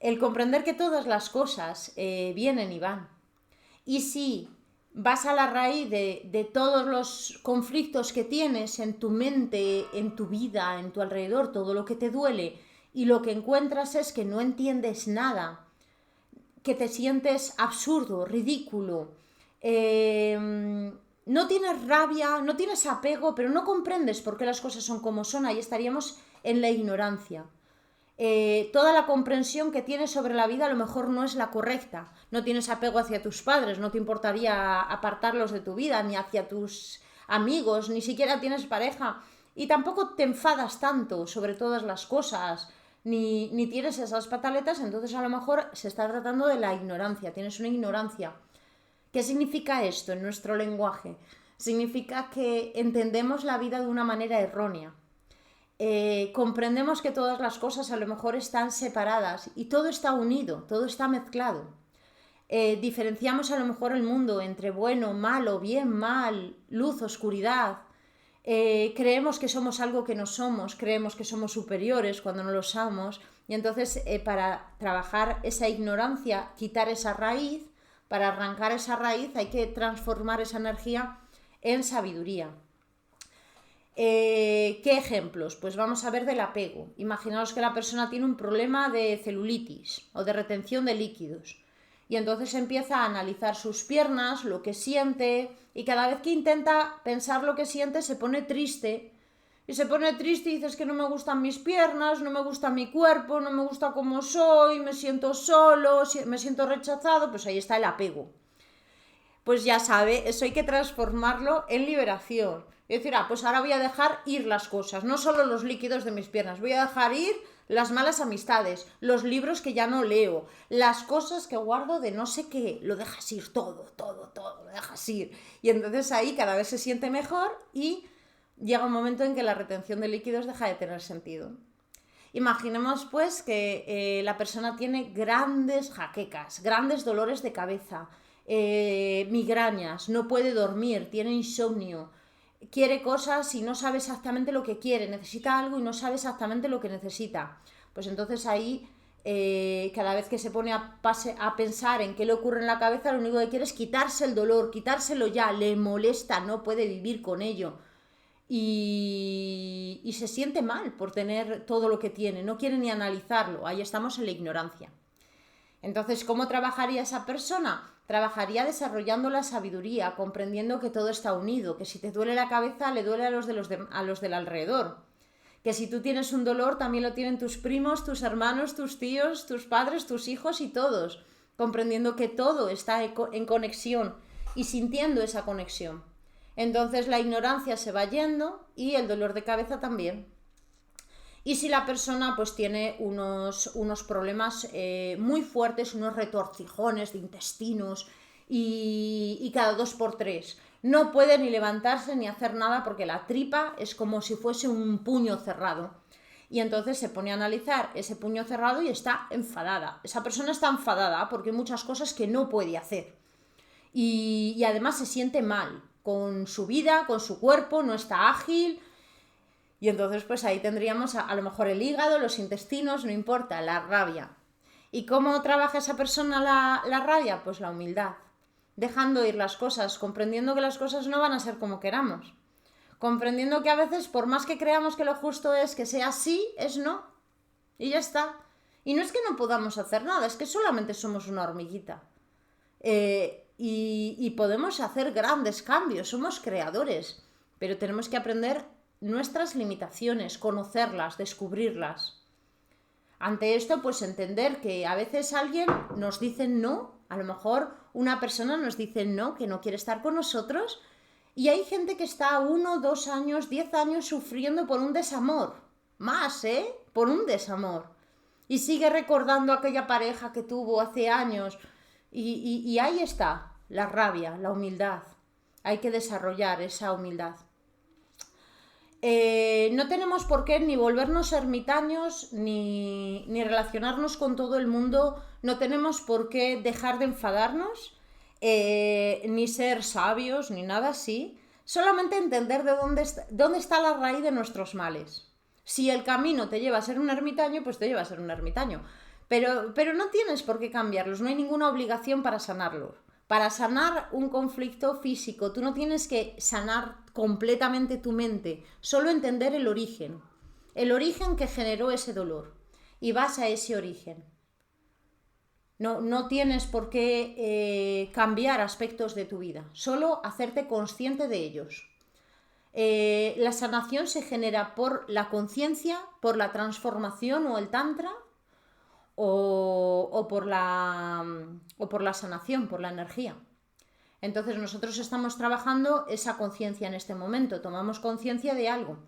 el comprender que todas las cosas vienen y van. Y si vas a la raíz de todos los conflictos que tienes en tu mente, en tu vida, en tu alrededor, todo lo que te duele, y lo que encuentras es que no entiendes nada, que te sientes absurdo, ridículo, no tienes rabia, no tienes apego, pero no comprendes por qué las cosas son como son, ahí estaríamos en la ignorancia. Toda la comprensión que tienes sobre la vida a lo mejor no es la correcta. No tienes apego hacia tus padres, no te importaría apartarlos de tu vida, ni hacia tus amigos, ni siquiera tienes pareja. Y tampoco te enfadas tanto sobre todas las cosas, ni tienes esas pataletas, entonces a lo mejor se está tratando de la ignorancia, tienes una ignorancia. ¿Qué significa esto en nuestro lenguaje? Significa que entendemos la vida de una manera errónea. Comprendemos que todas las cosas a lo mejor están separadas y todo está unido, todo está mezclado. Diferenciamos a lo mejor el mundo entre bueno, malo, bien, mal, luz, oscuridad. Creemos que somos algo que no somos, creemos que somos superiores cuando no lo somos, y entonces para trabajar esa ignorancia, quitar esa raíz, para arrancar esa raíz hay que transformar esa energía en sabiduría. ¿Qué ejemplos? Pues vamos a ver del apego. Imaginaos que la persona tiene un problema de celulitis o de retención de líquidos. Y entonces empieza a analizar sus piernas, lo que siente, y cada vez que intenta pensar lo que siente se pone triste. Y se pone triste y dice, es que no me gustan mis piernas, no me gusta mi cuerpo, no me gusta cómo soy, me siento solo, me siento rechazado. Pues ahí está el apego. Pues ya sabe, eso hay que transformarlo en liberación. Es decir, pues ahora voy a dejar ir las cosas, no solo los líquidos de mis piernas, voy a dejar ir las malas amistades, los libros que ya no leo, las cosas que guardo de no sé qué, lo dejas ir todo, lo dejas ir. Y entonces ahí cada vez se siente mejor y llega un momento en que la retención de líquidos deja de tener sentido. Imaginemos pues que la persona tiene grandes jaquecas, grandes dolores de cabeza, migrañas, no puede dormir, tiene insomnio, quiere cosas y no sabe exactamente lo que quiere, necesita algo y no sabe exactamente lo que necesita. Pues entonces ahí, cada vez que se pone a pensar en qué le ocurre en la cabeza, lo único que quiere es quitarse el dolor, quitárselo ya, le molesta, no puede vivir con ello. Y se siente mal por tener todo lo que tiene, no quiere ni analizarlo, ahí estamos en la ignorancia. Entonces, ¿cómo trabajaría esa persona? Trabajaría desarrollando la sabiduría, comprendiendo que todo está unido, que si te duele la cabeza le duele a los del alrededor, que si tú tienes un dolor también lo tienen tus primos, tus hermanos, tus tíos, tus padres, tus hijos y todos, comprendiendo que todo está en conexión y sintiendo esa conexión. Entonces la ignorancia se va yendo y el dolor de cabeza también. Y si la persona pues tiene unos problemas muy fuertes, unos retorcijones de intestinos y cada 2 por 3 no puede ni levantarse ni hacer nada porque la tripa es como si fuese un puño cerrado. Y entonces se pone a analizar ese puño cerrado y está enfadada. Esa persona está enfadada porque hay muchas cosas que no puede hacer. Y además se siente mal con su vida, con su cuerpo, no está ágil. Y entonces pues ahí tendríamos a lo mejor el hígado, los intestinos, no importa, la rabia. ¿Y cómo trabaja esa persona la rabia? Pues la humildad, dejando ir las cosas, comprendiendo que las cosas no van a ser como queramos, comprendiendo que a veces por más que creamos que lo justo es que sea sí, es no, y ya está. Y no es que no podamos hacer nada, es que solamente somos una hormiguita. Y podemos hacer grandes cambios, somos creadores, pero tenemos que aprender nuestras limitaciones, conocerlas, descubrirlas. Ante esto, pues entender que a veces alguien nos dice no, a lo mejor una persona nos dice no, que no quiere estar con nosotros, y hay gente que está 1, 2 años, 10 años sufriendo por un desamor, más, por un desamor, y sigue recordando aquella pareja que tuvo hace años, y ahí está la rabia, la humildad. Hay que desarrollar esa humildad. No tenemos por qué ni volvernos ermitaños ni relacionarnos con todo el mundo, no tenemos por qué dejar de enfadarnos, ni ser sabios, ni nada así, solamente entender de dónde está la raíz de nuestros males. Si el camino te lleva a ser un ermitaño, pues te lleva a ser un ermitaño, pero no tienes por qué cambiarlos, no hay ninguna obligación para sanarlos. Para sanar un conflicto físico, tú no tienes que sanar completamente tu mente, solo entender el origen que generó ese dolor, y vas a ese origen. No tienes por qué cambiar aspectos de tu vida, solo hacerte consciente de ellos. La sanación se genera por la conciencia, por la transformación o el tantra, o por la sanación, por la energía. Entonces nosotros estamos trabajando esa conciencia en este momento, tomamos conciencia de algo,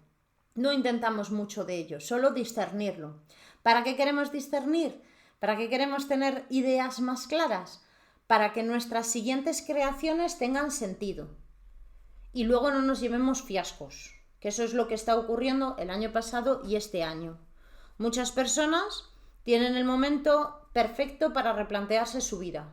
no intentamos mucho de ello, solo discernirlo. ¿Para qué queremos discernir? ¿Para qué queremos tener ideas más claras? Para que nuestras siguientes creaciones tengan sentido y luego no nos llevemos fiascos, que eso es lo que está ocurriendo el año pasado y este año. Muchas personas tienen el momento perfecto para replantearse su vida.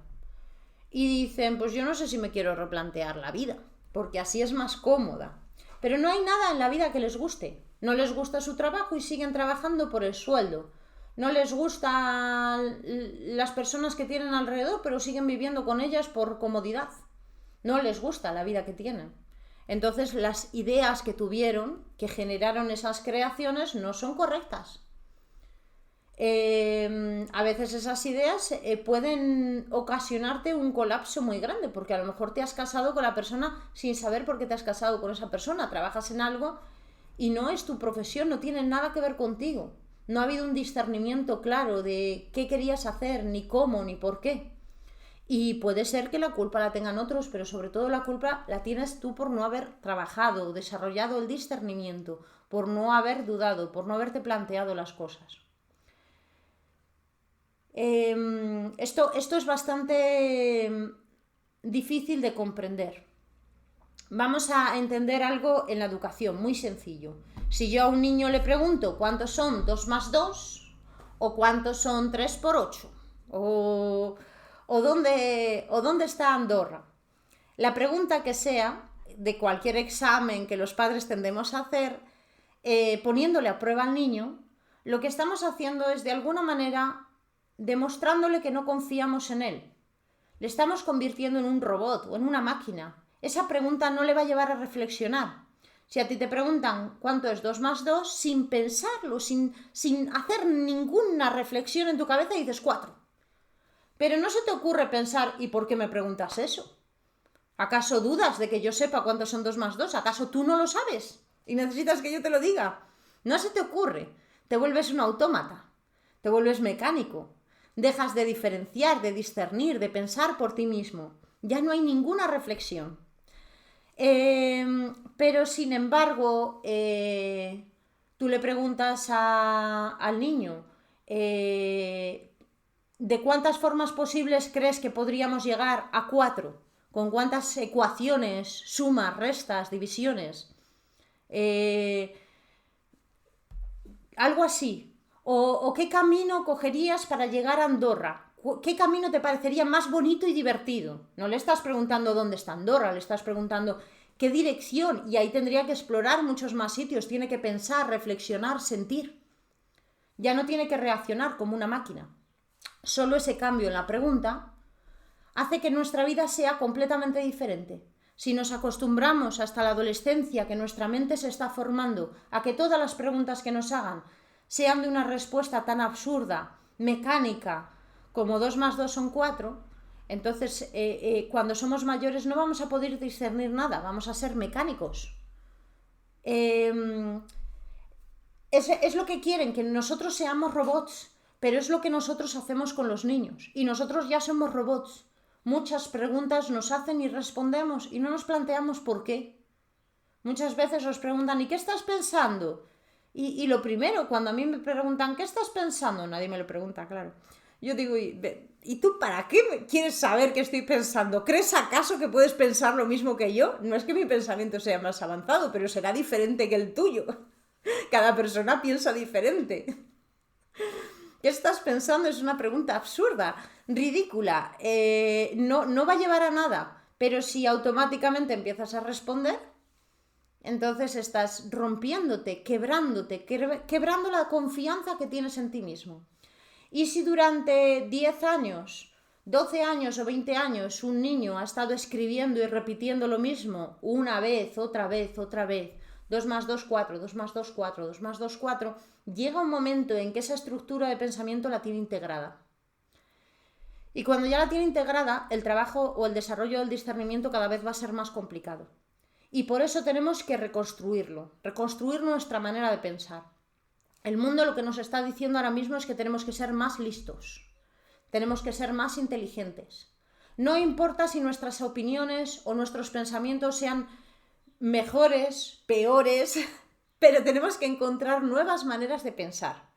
Y dicen, pues yo no sé si me quiero replantear la vida, porque así es más cómoda. Pero no hay nada en la vida que les guste. No les gusta su trabajo y siguen trabajando por el sueldo. No les gustan las personas que tienen alrededor, pero siguen viviendo con ellas por comodidad. No les gusta la vida que tienen. Entonces las ideas que tuvieron, que generaron esas creaciones, no son correctas. A veces esas ideas pueden ocasionarte un colapso muy grande, porque a lo mejor te has casado con la persona sin saber por qué te has casado con esa persona, trabajas en algo y no es tu profesión, no tiene nada que ver contigo. No ha habido un discernimiento claro de qué querías hacer, ni cómo, ni por qué. Y puede ser que la culpa la tengan otros, pero sobre todo la culpa la tienes tú por no haber trabajado, desarrollado el discernimiento, por no haber dudado, por no haberte planteado las cosas. Esto es bastante difícil de comprender. Vamos a entender algo en la educación, muy sencillo. Si yo a un niño le pregunto cuántos son 2 más 2, o cuántos son 3 por 8, o dónde está Andorra. La pregunta que sea, de cualquier examen que los padres tendemos a hacer, poniéndole a prueba al niño, lo que estamos haciendo es de alguna manera demostrándole que no confiamos en él. Le estamos convirtiendo en un robot o en una máquina. Esa pregunta no le va a llevar a reflexionar. Si a ti te preguntan cuánto es 2 más 2, sin pensarlo, sin hacer ninguna reflexión en tu cabeza, dices 4. Pero no se te ocurre pensar, ¿y por qué me preguntas eso? ¿Acaso dudas de que yo sepa cuántos son 2 más 2? ¿Acaso tú no lo sabes y necesitas que yo te lo diga? No se te ocurre. Te vuelves un autómata. Te vuelves mecánico. Dejas de diferenciar, de discernir, de pensar por ti mismo. Ya no hay ninguna reflexión. Pero sin embargo, tú le preguntas al niño, ¿de cuántas formas posibles crees que podríamos llegar a 4? ¿Con cuántas ecuaciones, sumas, restas, divisiones? Algo así. ¿O qué camino cogerías para llegar a Andorra? ¿Qué camino te parecería más bonito y divertido? No le estás preguntando dónde está Andorra, le estás preguntando qué dirección, y ahí tendría que explorar muchos más sitios, tiene que pensar, reflexionar, sentir. Ya no tiene que reaccionar como una máquina. Solo ese cambio en la pregunta hace que nuestra vida sea completamente diferente. Si nos acostumbramos hasta la adolescencia, que nuestra mente se está formando, a que todas las preguntas que nos hagan sean de una respuesta tan absurda, mecánica, como 2 más 2 son 4, entonces cuando somos mayores no vamos a poder discernir nada, vamos a ser mecánicos. Es lo que quieren, que nosotros seamos robots, pero es lo que nosotros hacemos con los niños, y nosotros ya somos robots. Muchas preguntas nos hacen y respondemos, y no nos planteamos por qué. Muchas veces os preguntan, ¿y qué estás pensando? Y lo primero, cuando a mí me preguntan, ¿qué estás pensando? Nadie me lo pregunta, claro. Yo digo, ¿y tú para qué quieres saber qué estoy pensando? ¿Crees acaso que puedes pensar lo mismo que yo? No es que mi pensamiento sea más avanzado, pero será diferente que el tuyo. Cada persona piensa diferente. ¿Qué estás pensando? Es una pregunta absurda, ridícula. No va a llevar a nada. Pero si automáticamente empiezas a responder, entonces estás rompiéndote, quebrando la confianza que tienes en ti mismo. Y si durante 10 años, 12 años o 20 años un niño ha estado escribiendo y repitiendo lo mismo una vez, otra vez, 2 más 2, 4, 2 más 2, 4, 2 más 2, 4, llega un momento en que esa estructura de pensamiento la tiene integrada. Y cuando ya la tiene integrada, el trabajo o el desarrollo del discernimiento cada vez va a ser más complicado. Y por eso tenemos que reconstruirlo, reconstruir nuestra manera de pensar. El mundo lo que nos está diciendo ahora mismo es que tenemos que ser más listos, tenemos que ser más inteligentes. No importa si nuestras opiniones o nuestros pensamientos sean mejores, peores, pero tenemos que encontrar nuevas maneras de pensar.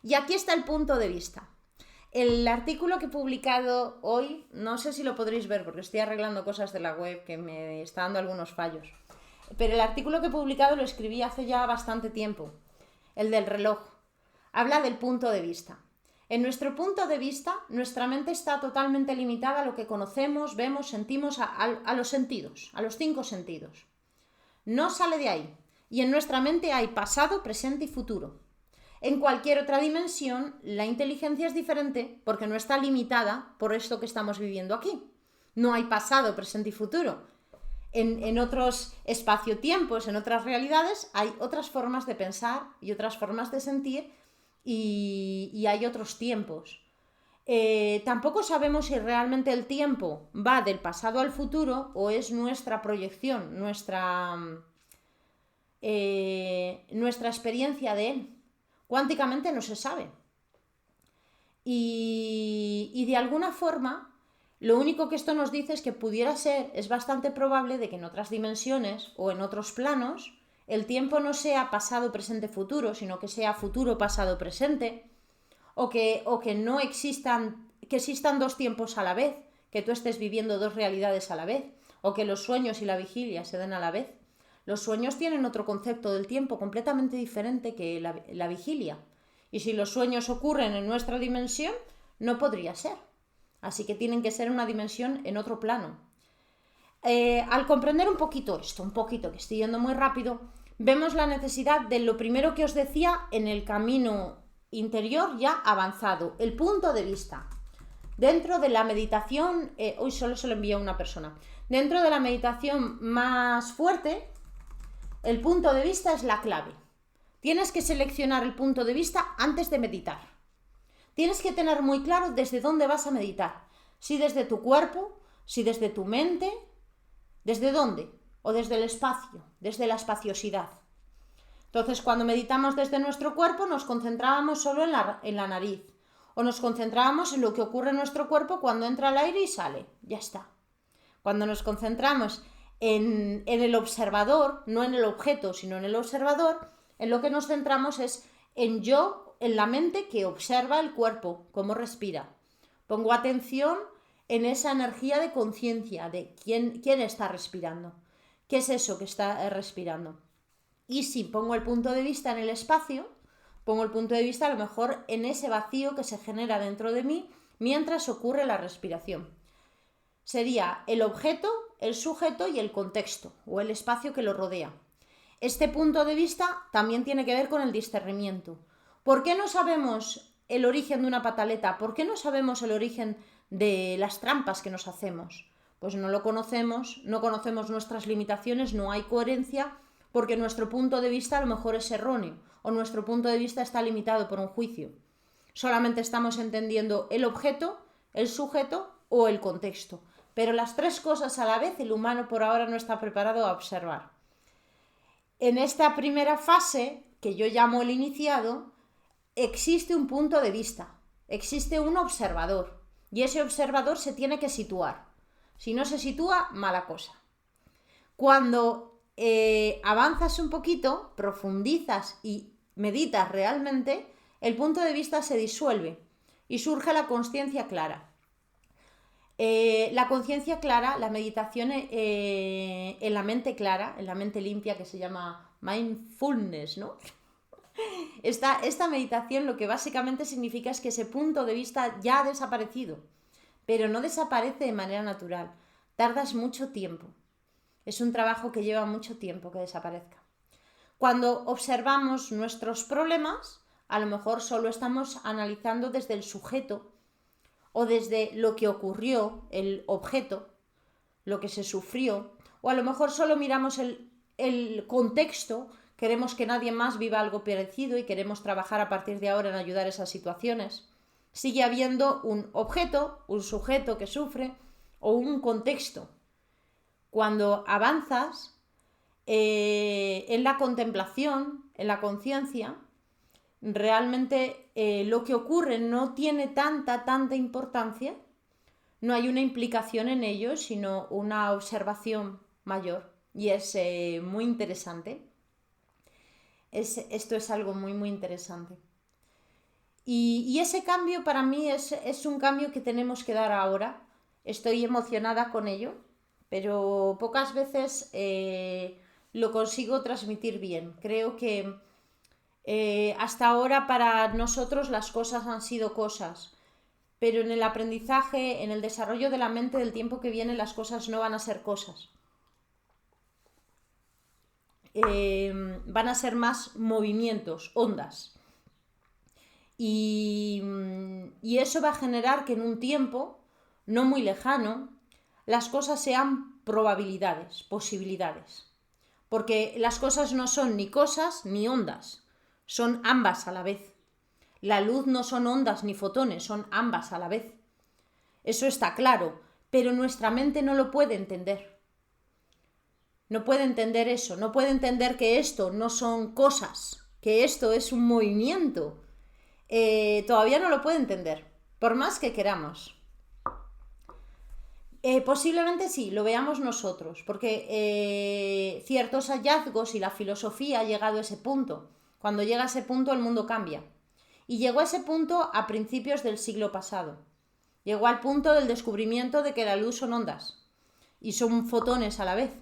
Y aquí está el punto de vista. El artículo que he publicado hoy, no sé si lo podréis ver porque estoy arreglando cosas de la web que me está dando algunos fallos, pero el artículo que he publicado lo escribí hace ya bastante tiempo, el del reloj. Habla del punto de vista. En nuestro punto de vista, nuestra mente está totalmente limitada a lo que conocemos, vemos, sentimos, a los sentidos, a los 5 sentidos. No sale de ahí. Y en nuestra mente hay pasado, presente y futuro. En cualquier otra dimensión, la inteligencia es diferente porque no está limitada por esto que estamos viviendo aquí. No hay pasado, presente y futuro. en otros espacio-tiempos, en otras realidades, hay otras formas de pensar y otras formas de sentir y hay otros tiempos. Tampoco sabemos si realmente el tiempo va del pasado al futuro o es nuestra proyección, nuestra experiencia de él. Cuánticamente no se sabe. Y de alguna forma, lo único que esto nos dice es que pudiera ser, es bastante probable de que en otras dimensiones o en otros planos, el tiempo no sea pasado, presente, futuro, sino que sea futuro, pasado, presente, o que no existan, que existan dos tiempos a la vez, que tú estés viviendo dos realidades a la vez, o que los sueños y la vigilia se den a la vez. Los sueños tienen otro concepto del tiempo completamente diferente que la vigilia. Y si los sueños ocurren en nuestra dimensión, no podría ser. Así que tienen que ser una dimensión en otro plano. Al comprender un poquito esto, que estoy yendo muy rápido, vemos la necesidad de lo primero que os decía en el camino interior ya avanzado, el punto de vista. Dentro de la meditación, hoy solo se lo envío a una persona, dentro de la meditación más fuerte, el punto de vista es la clave. Tienes que seleccionar el punto de vista antes de meditar. Tienes que tener muy claro desde dónde vas a meditar. Si desde tu cuerpo, si desde tu mente, ¿desde dónde? O desde el espacio, desde la espaciosidad. Entonces, cuando meditamos desde nuestro cuerpo, nos concentrábamos solo en la nariz. O nos concentrábamos en lo que ocurre en nuestro cuerpo cuando entra el aire y sale. Ya está. Cuando nos concentramos en el observador, no en el objeto, sino en el observador, en lo que nos centramos es en yo, en la mente que observa el cuerpo, cómo respira. Pongo atención en esa energía de conciencia de quién está respirando. ¿Qué es eso que está respirando? Y si pongo el punto de vista en el espacio, pongo el punto de vista a lo mejor en ese vacío que se genera dentro de mí mientras ocurre la respiración. Sería el objeto, el sujeto y el contexto o el espacio que lo rodea. Este punto de vista también tiene que ver con el discernimiento. ¿Por qué no sabemos el origen de una pataleta? ¿Por qué no sabemos el origen de las trampas que nos hacemos? Pues no lo conocemos, no conocemos nuestras limitaciones, no hay coherencia, porque nuestro punto de vista a lo mejor es erróneo o nuestro punto de vista está limitado por un juicio. Solamente estamos entendiendo el objeto, el sujeto o el contexto. Pero las tres cosas a la vez el humano por ahora no está preparado a observar. En esta primera fase, que yo llamo el iniciado, existe un punto de vista, existe un observador y ese observador se tiene que situar. Si no se sitúa, mala cosa. Cuando avanzas un poquito, profundizas y meditas realmente, el punto de vista se disuelve y surge la conciencia clara. La conciencia clara, la meditación en la mente clara, en la mente limpia, que se llama mindfulness, ¿no? Esta meditación lo que básicamente significa es que ese punto de vista ya ha desaparecido, pero no desaparece de manera natural. Tardas mucho tiempo. Es un trabajo que lleva mucho tiempo que desaparezca. Cuando observamos nuestros problemas, a lo mejor solo estamos analizando desde el sujeto o desde lo que ocurrió, el objeto, lo que se sufrió, o a lo mejor solo miramos el contexto, queremos que nadie más viva algo parecido y queremos trabajar a partir de ahora en ayudar a esas situaciones. Sigue habiendo un objeto, un sujeto que sufre o un contexto. Cuando avanzas en la contemplación, en la conciencia, realmente lo que ocurre no tiene tanta importancia, no hay una implicación en ello, sino una observación mayor y es muy interesante. Esto es algo muy interesante. Y ese cambio para mí es un cambio que tenemos que dar ahora. Estoy emocionada con ello, pero pocas veces lo consigo transmitir bien. Creo que hasta ahora para nosotros las cosas han sido cosas, pero en el aprendizaje, en el desarrollo de la mente del tiempo que viene, las cosas no van a ser cosas. Van a ser más movimientos, ondas. Y eso va a generar que en un tiempo no muy lejano las cosas sean probabilidades, posibilidades. Porque las cosas no son ni cosas ni ondas, son ambas a la vez. La luz no son ondas ni fotones, son ambas a la vez. Eso está claro, pero nuestra mente no lo puede entender. No puede entender eso, no puede entender que esto no son cosas, que esto es un movimiento. Todavía no lo puede entender, por más que queramos. Posiblemente sí, lo veamos nosotros, porque ciertos hallazgos y la filosofía ha llegado a ese punto. Cuando llega a ese punto el mundo cambia. Y llegó a ese punto a principios del siglo pasado. Llegó al punto del descubrimiento de que la luz son ondas y son fotones a la vez.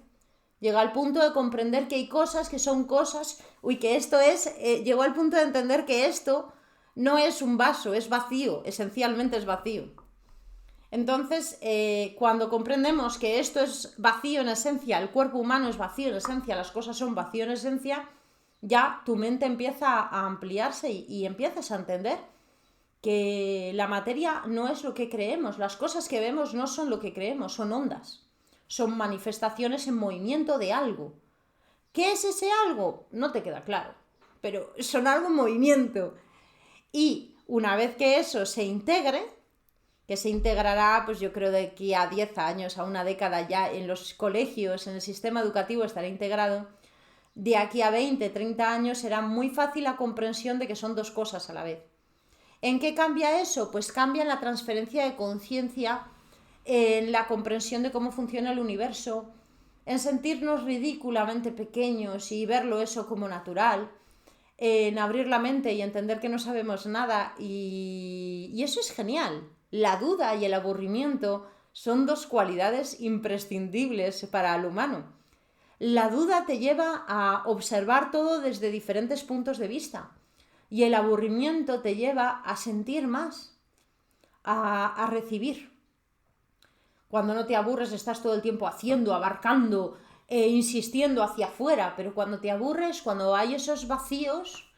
Llegó al punto de comprender que hay cosas que son cosas, llegó al punto de entender que esto no es un vaso, es vacío, esencialmente es vacío. Entonces, cuando comprendemos que esto es vacío en esencia, el cuerpo humano es vacío en esencia, las cosas son vacío en esencia, ya tu mente empieza a ampliarse y empiezas a entender que la materia no es lo que creemos, las cosas que vemos no son lo que creemos, son ondas, son manifestaciones en movimiento de algo. ¿Qué es ese algo? No te queda claro, pero son algo en movimiento. Y una vez que eso se integre, que se integrará, pues yo creo de aquí a 10 años, a una década ya en los colegios, en el sistema educativo estará integrado, de aquí a 20, 30 años será muy fácil la comprensión de que son dos cosas a la vez. ¿En qué cambia eso? Pues cambia en la transferencia de conciencia, en la comprensión de cómo funciona el universo, en sentirnos ridículamente pequeños y verlo eso como natural, en abrir la mente y entender que no sabemos nada y eso es genial. La duda y el aburrimiento son dos cualidades imprescindibles para el humano. La duda te lleva a observar todo desde diferentes puntos de vista y el aburrimiento te lleva a sentir más, a recibir. Cuando no te aburres estás todo el tiempo haciendo, abarcando, insistiendo hacia afuera, pero cuando te aburres, cuando hay esos vacíos,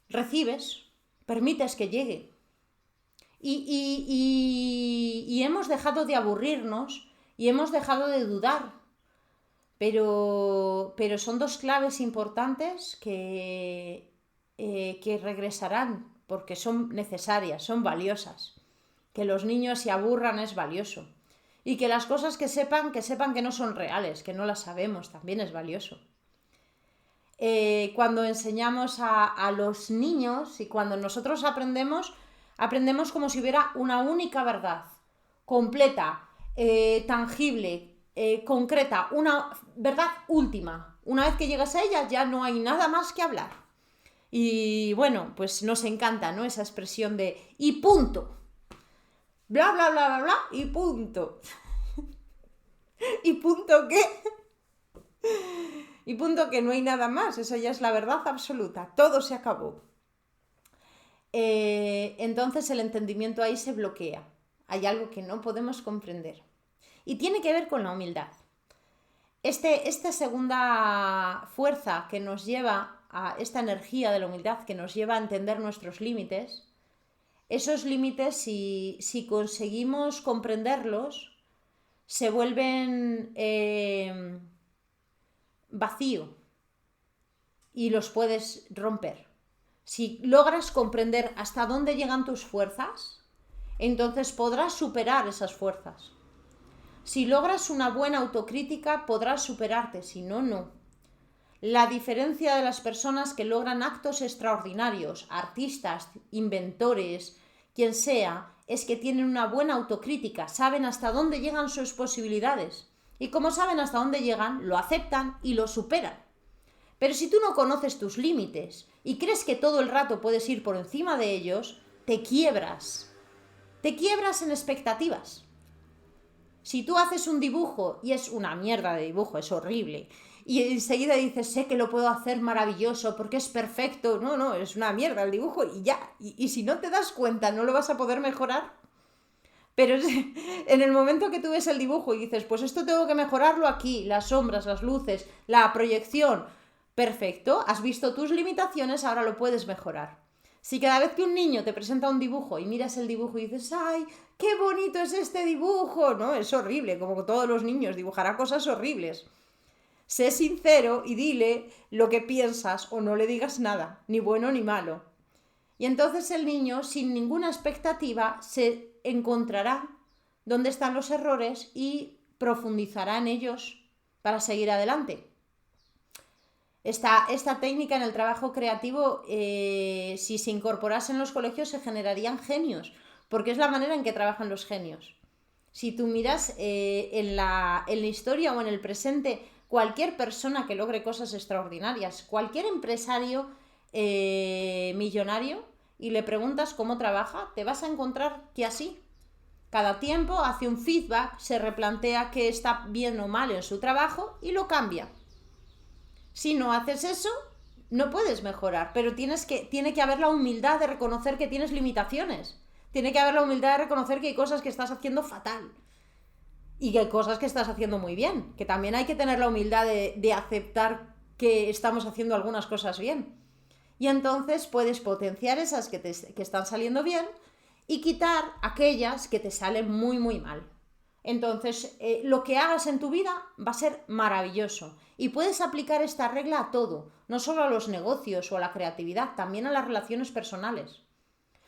recibes, permites que llegue. Y hemos dejado de aburrirnos y hemos dejado de dudar. Pero son dos claves importantes que regresarán porque son necesarias, son valiosas. Que los niños se aburran es valioso. Y que las cosas que sepan que no son reales, que no las sabemos, también es valioso. Cuando enseñamos a los niños y cuando nosotros aprendemos como si hubiera una única verdad, completa, tangible, concreta, una verdad última. Una vez que llegas a ella ya no hay nada más que hablar. Y bueno, pues nos encanta, ¿no? Esa expresión de y punto. Bla, bla, bla, bla, bla, y punto. ¿Y punto qué? Y punto que no hay nada más, esa ya es la verdad absoluta, todo se acabó. Entonces el entendimiento ahí se bloquea, hay algo que no podemos comprender. Y tiene que ver con la humildad. Esta segunda fuerza que nos lleva a esta energía de la humildad, que nos lleva a entender nuestros límites, esos límites, si conseguimos comprenderlos, se vuelven vacío y los puedes romper. Si logras comprender hasta dónde llegan tus fuerzas, entonces podrás superar esas fuerzas. Si logras una buena autocrítica, podrás superarte, si no, no. La diferencia de las personas que logran actos extraordinarios, artistas, inventores, quien sea, es que tienen una buena autocrítica, saben hasta dónde llegan sus posibilidades. Y como saben hasta dónde llegan, lo aceptan y lo superan. Pero si tú no conoces tus límites y crees que todo el rato puedes ir por encima de ellos, te quiebras. Te quiebras en expectativas. Si tú haces un dibujo y es una mierda de dibujo, es horrible, y enseguida dices, sé que lo puedo hacer maravilloso porque es perfecto, no, es una mierda el dibujo y ya, y si no te das cuenta no lo vas a poder mejorar. Pero en el momento que tú ves el dibujo y dices, pues esto tengo que mejorarlo aquí, las sombras, las luces, la proyección, perfecto, has visto tus limitaciones, ahora lo puedes mejorar. Si cada vez que un niño te presenta un dibujo y miras el dibujo y dices, ¡ay, qué bonito es este dibujo! No, es horrible, como todos los niños, dibujará cosas horribles. Sé sincero y dile lo que piensas o no le digas nada, ni bueno ni malo. Y entonces el niño, sin ninguna expectativa, se encontrará dónde están los errores y profundizará en ellos para seguir adelante. Esta técnica en el trabajo creativo, si se incorporase en los colegios, se generarían genios, porque es la manera en que trabajan los genios. Si tú miras en la historia o en el presente, cualquier persona que logre cosas extraordinarias, cualquier empresario millonario, y le preguntas cómo trabaja, te vas a encontrar que así. Cada tiempo hace un feedback, se replantea qué está bien o mal en su trabajo y lo cambia. Si no haces eso, no puedes mejorar, pero tiene que haber la humildad de reconocer que tienes limitaciones. Tiene que haber la humildad de reconocer que hay cosas que estás haciendo fatal y que hay cosas que estás haciendo muy bien, que también hay que tener la humildad de aceptar que estamos haciendo algunas cosas bien. Y entonces puedes potenciar esas que están saliendo bien y quitar aquellas que te salen muy, muy mal. Entonces, lo que hagas en tu vida va a ser maravilloso. Y puedes aplicar esta regla a todo, no solo a los negocios o a la creatividad, también a las relaciones personales.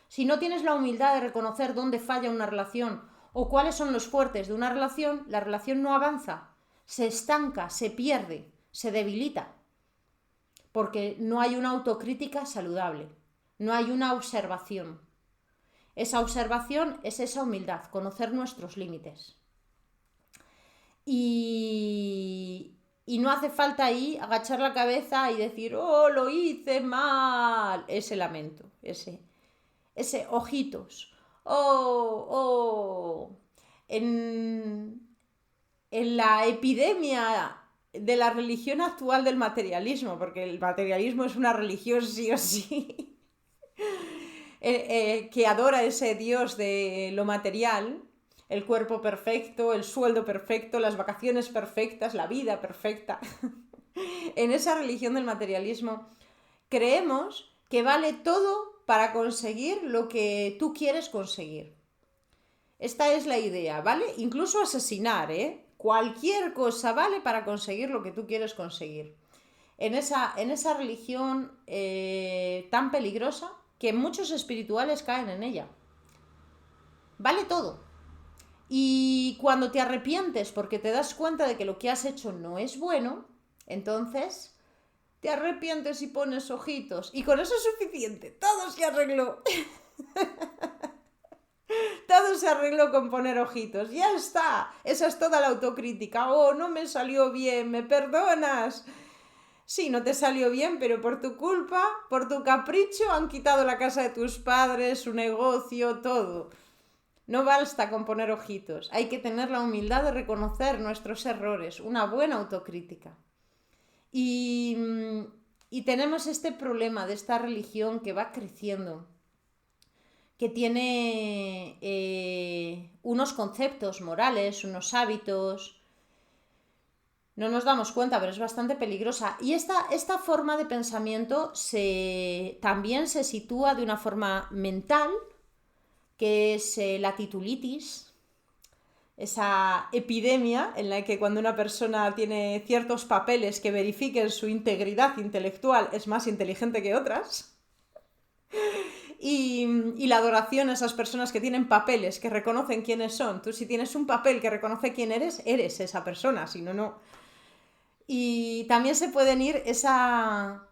Si no tienes la humildad de reconocer dónde falla una relación o cuáles son los fuertes de una relación, la relación no avanza, se estanca, se pierde, se debilita. Porque no hay una autocrítica saludable, no hay una observación. Esa observación es esa humildad, conocer nuestros límites. Y no hace falta ahí agachar la cabeza y decir, oh, lo hice mal. Ese lamento, ese ojitos. En la epidemia de la religión actual del materialismo, porque el materialismo es una religión sí o sí, que adora ese Dios de lo material, el cuerpo perfecto, el sueldo perfecto, las vacaciones perfectas, la vida perfecta. En esa religión del materialismo creemos que vale todo para conseguir lo que tú quieres conseguir. Esta es la idea, ¿vale? Incluso asesinar, cualquier cosa vale para conseguir lo que tú quieres conseguir. En esa religión tan peligrosa que muchos espirituales caen en ella. Vale todo. Y cuando te arrepientes porque te das cuenta de que lo que has hecho no es bueno, entonces te arrepientes y pones ojitos. Y con eso es suficiente. Todo se arregló. Todo se arregló con poner ojitos. Ya está. Esa es toda la autocrítica. Oh, no me salió bien. ¿Me perdonas? Sí, no te salió bien, pero por tu culpa, por tu capricho, han quitado la casa de tus padres, su negocio, todo. No basta con poner ojitos, hay que tener la humildad de reconocer nuestros errores, una buena autocrítica. Y tenemos este problema de esta religión que va creciendo, que tiene unos conceptos morales, unos hábitos. No nos damos cuenta, pero es bastante peligrosa. Y esta forma de pensamiento también se sitúa de una forma mental, que es la titulitis, esa epidemia en la que cuando una persona tiene ciertos papeles que verifiquen su integridad intelectual es más inteligente que otras. Y la adoración a esas personas que tienen papeles, que reconocen quiénes son. Tú si tienes un papel que reconoce quién eres esa persona, si no, no. Y también se pueden ir esa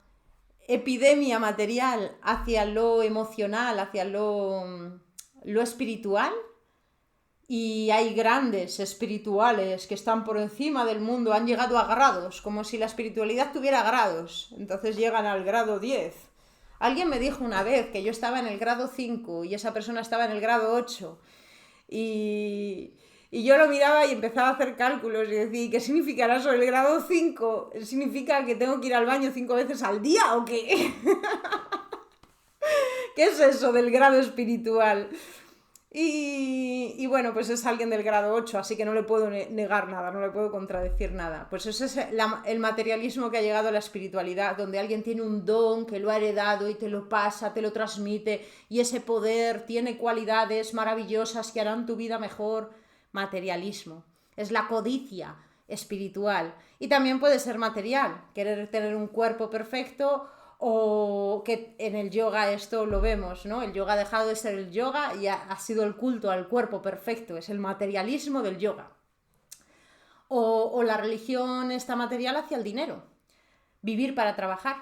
epidemia material hacia lo emocional, hacia lo espiritual, y hay grandes espirituales que están por encima del mundo, han llegado a grados, como si la espiritualidad tuviera grados, entonces llegan al grado 10. Alguien me dijo una vez que yo estaba en el grado 5 y esa persona estaba en el grado 8 y yo lo miraba y empezaba a hacer cálculos y decía, ¿qué significará eso? ¿El grado 5 significa que tengo que ir al baño 5 veces al día o qué? ¿Qué es eso del grado espiritual? Y bueno, pues es alguien del grado 8, así que no le puedo negar nada, no le puedo contradecir nada. Pues eso es el materialismo que ha llegado a la espiritualidad, donde alguien tiene un don que lo ha heredado y te lo pasa, te lo transmite, y ese poder tiene cualidades maravillosas que harán tu vida mejor. Materialismo. Es la codicia espiritual. Y también puede ser material, querer tener un cuerpo perfecto, o que en el yoga esto lo vemos, ¿no? El yoga ha dejado de ser el yoga y ha sido el culto al cuerpo perfecto, es el materialismo del yoga. O la religión está material hacia el dinero, vivir para trabajar.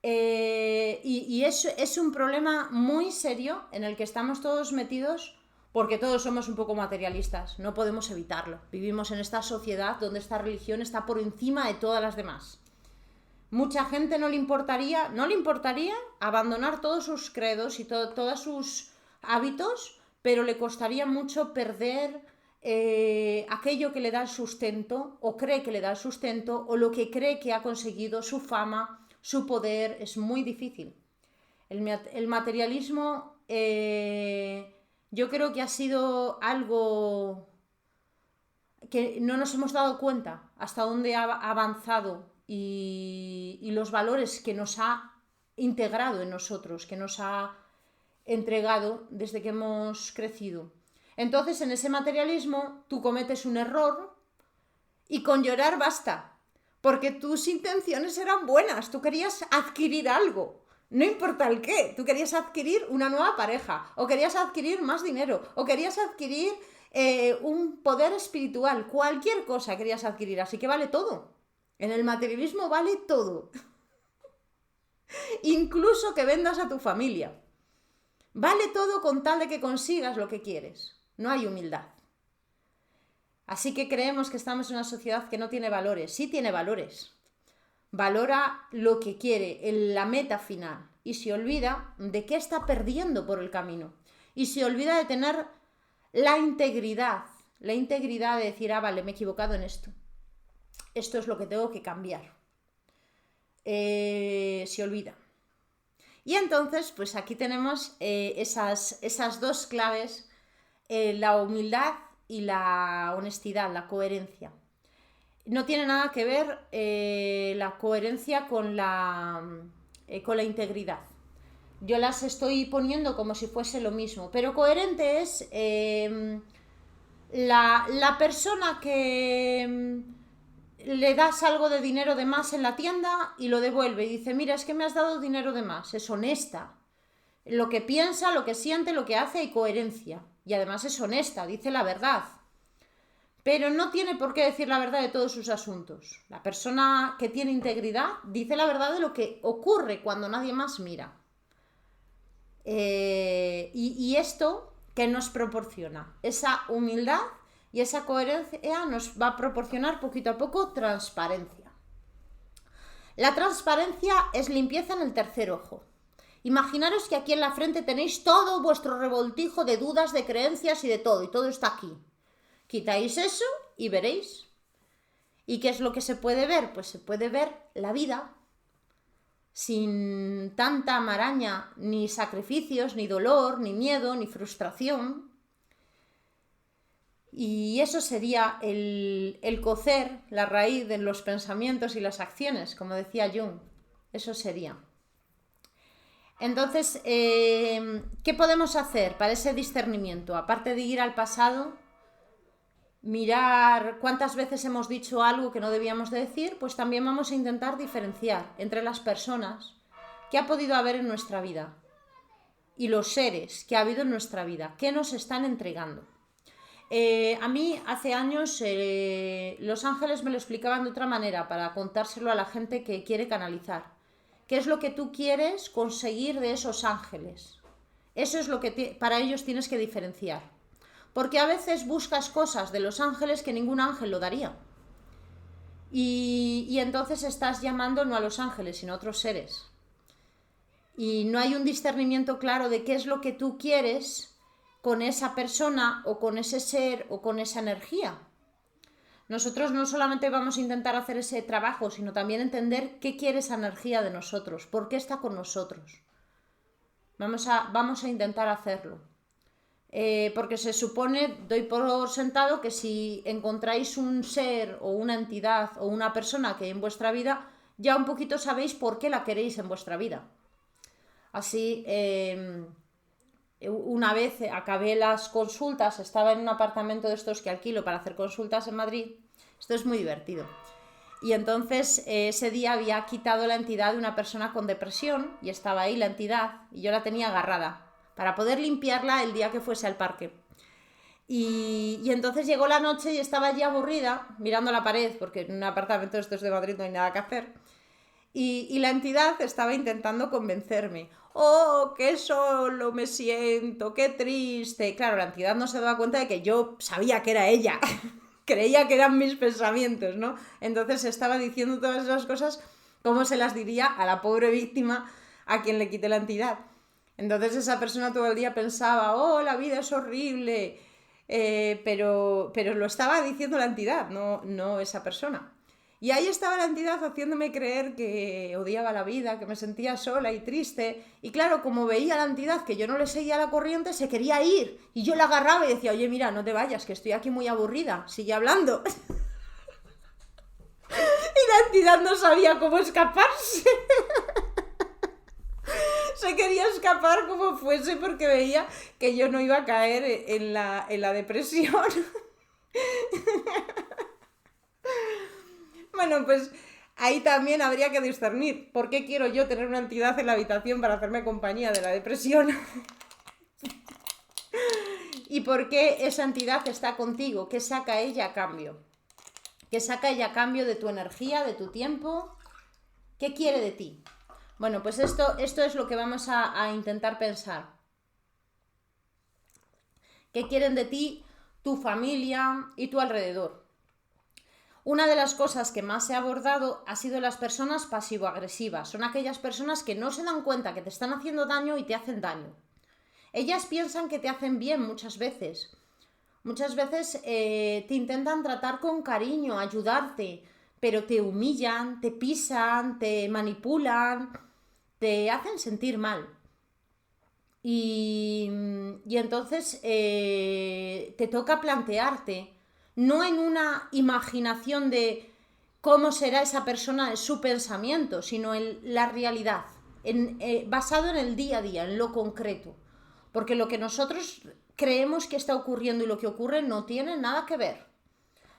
Y es un problema muy serio en el que estamos todos metidos, porque todos somos un poco materialistas, no podemos evitarlo. Vivimos en esta sociedad donde esta religión está por encima de todas las demás. Mucha gente no le importaría abandonar todos sus credos y todos sus hábitos, pero le costaría mucho perder aquello que le da el sustento, o cree que le da el sustento, o lo que cree que ha conseguido, su fama, su poder. Es muy difícil. El materialismo yo creo que ha sido algo que no nos hemos dado cuenta hasta dónde ha avanzado, y los valores que nos ha integrado en nosotros, que nos ha entregado desde que hemos crecido. Entonces, en ese materialismo tú cometes un error y con llorar basta, porque tus intenciones eran buenas, tú querías adquirir algo, no importa el qué, tú querías adquirir una nueva pareja, o querías adquirir más dinero, o querías adquirir un poder espiritual, cualquier cosa querías adquirir, así que vale todo. En el materialismo vale todo. Incluso que vendas a tu familia. Vale todo con tal de que consigas lo que quieres. No hay humildad. Así que creemos que estamos en una sociedad que no tiene valores. Sí tiene valores. Valora lo que quiere, la meta final. Y se olvida de qué está perdiendo por el camino. Y se olvida de tener la integridad. La integridad de decir, vale, me he equivocado en esto. Esto es lo que tengo que cambiar. Se olvida. Y entonces, pues aquí tenemos esas dos claves, la humildad y la honestidad, la coherencia. No tiene nada que ver la coherencia con la integridad. Yo las estoy poniendo como si fuese lo mismo, pero coherente es la persona que le das algo de dinero de más en la tienda y lo devuelve y dice, mira, es que me has dado dinero de más. Es honesta. Lo que piensa, lo que siente, lo que hace, hay coherencia. Y además es honesta, dice la verdad. Pero no tiene por qué decir la verdad de todos sus asuntos. La persona que tiene integridad dice la verdad de lo que ocurre cuando nadie más mira. Y esto que nos proporciona esa humildad y esa coherencia nos va a proporcionar poquito a poco transparencia. La transparencia es limpieza en el tercer ojo. Imaginaros que aquí en la frente tenéis todo vuestro revoltijo de dudas, de creencias y de todo, y todo está aquí. Quitáis eso y veréis. ¿Y qué es lo que se puede ver? Pues se puede ver la vida sin tanta maraña, ni sacrificios, ni dolor, ni miedo, ni frustración. Y eso sería el cocer, la raíz de los pensamientos y las acciones, como decía Jung. Eso sería. Entonces, ¿qué podemos hacer para ese discernimiento? Aparte de ir al pasado, mirar cuántas veces hemos dicho algo que no debíamos de decir, pues también vamos a intentar diferenciar entre las personas que ha podido haber en nuestra vida y los seres que ha habido en nuestra vida, que nos están entregando. A mí hace años los ángeles me lo explicaban de otra manera para contárselo a la gente que quiere canalizar. ¿Qué es lo que tú quieres conseguir de esos ángeles? Eso es lo que para ellos tienes que diferenciar. Porque a veces buscas cosas de los ángeles que ningún ángel lo daría. Y entonces estás llamando no a los ángeles, sino a otros seres. Y no hay un discernimiento claro de qué es lo que tú quieres con esa persona o con ese ser o con esa energía. Nosotros no solamente vamos a intentar hacer ese trabajo, sino también entender qué quiere esa energía de nosotros, por qué está con nosotros. Vamos a intentar hacerlo. porque se supone, doy por sentado, que si encontráis un ser o una entidad o una persona que hay en vuestra vida, ya un poquito sabéis por qué la queréis en vuestra vida. Así, una vez acabé las consultas, estaba en un apartamento de estos que alquilo para hacer consultas en Madrid. Esto es muy divertido. Y entonces ese día había quitado la entidad de una persona con depresión y estaba ahí la entidad y yo la tenía agarrada para poder limpiarla el día que fuese al parque. Y entonces llegó la noche y estaba allí aburrida, mirando la pared, porque en un apartamento de estos de Madrid no hay nada que hacer. Y la entidad estaba intentando convencerme. ¡Oh, qué solo me siento! ¡Qué triste! Claro, la entidad no se daba cuenta de que yo sabía que era ella. Creía que eran mis pensamientos, ¿no? Entonces estaba diciendo todas esas cosas como se las diría a la pobre víctima a quien le quité la entidad. Entonces esa persona todo el día pensaba, oh, la vida es horrible, pero lo estaba diciendo la entidad, no esa persona. Y ahí estaba la entidad haciéndome creer que odiaba la vida, que me sentía sola y triste. Y claro, como veía la entidad que yo no le seguía la corriente, se quería ir. Y yo la agarraba y decía, oye, mira, no te vayas, que estoy aquí muy aburrida, sigue hablando. Y la entidad no sabía cómo escaparse. Se quería escapar como fuese porque veía que yo no iba a caer en la depresión. Bueno, pues ahí también habría que discernir por qué quiero yo tener una entidad en la habitación para hacerme compañía de la depresión y por qué esa entidad está contigo, qué saca ella a cambio, qué saca ella a cambio de tu energía, de tu tiempo, qué quiere de ti. Bueno, pues esto es lo que vamos a intentar pensar. ¿Qué quieren de ti tu familia y tu alrededor? Una de las cosas que más he abordado ha sido las personas pasivo-agresivas. Son aquellas personas que no se dan cuenta que te están haciendo daño y te hacen daño. Ellas piensan que te hacen bien muchas veces. Muchas veces te intentan tratar con cariño, ayudarte, pero te humillan, te pisan, te manipulan, te hacen sentir mal. Y entonces te toca plantearte, no en una imaginación de cómo será esa persona, en su pensamiento, sino en la realidad, basado en el día a día, en lo concreto. Porque lo que nosotros creemos que está ocurriendo y lo que ocurre no tiene nada que ver.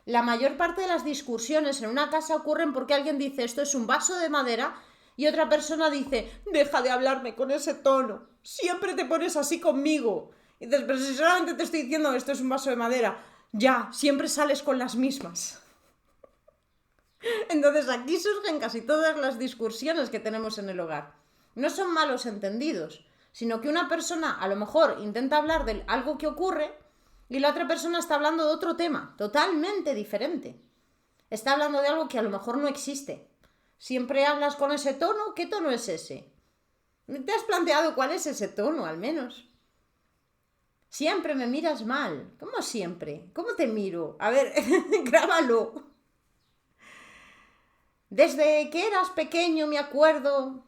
La mayor parte de las discusiones en una casa ocurren porque alguien dice esto es un vaso de madera y otra persona dice deja de hablarme con ese tono, siempre te pones así conmigo. Y dices, pero si solamente te estoy diciendo esto es un vaso de madera, ya, siempre sales con las mismas. Entonces aquí surgen casi todas las discusiones que tenemos en el hogar. No son malos entendidos, sino que una persona a lo mejor intenta hablar de algo que ocurre y la otra persona está hablando de otro tema, totalmente diferente. Está hablando de algo que a lo mejor no existe. Siempre hablas con ese tono, ¿qué tono es ese? ¿Te has planteado cuál es ese tono, al menos? Siempre me miras mal. ¿Cómo siempre? ¿Cómo te miro? A ver, grábalo. Desde que eras pequeño, me acuerdo.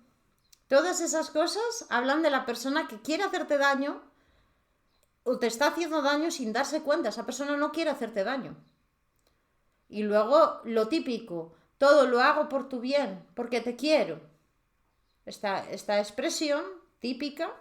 Todas esas cosas hablan de la persona que quiere hacerte daño o te está haciendo daño sin darse cuenta. Esa persona no quiere hacerte daño. Y luego lo típico, todo lo hago por tu bien, porque te quiero. Esta expresión típica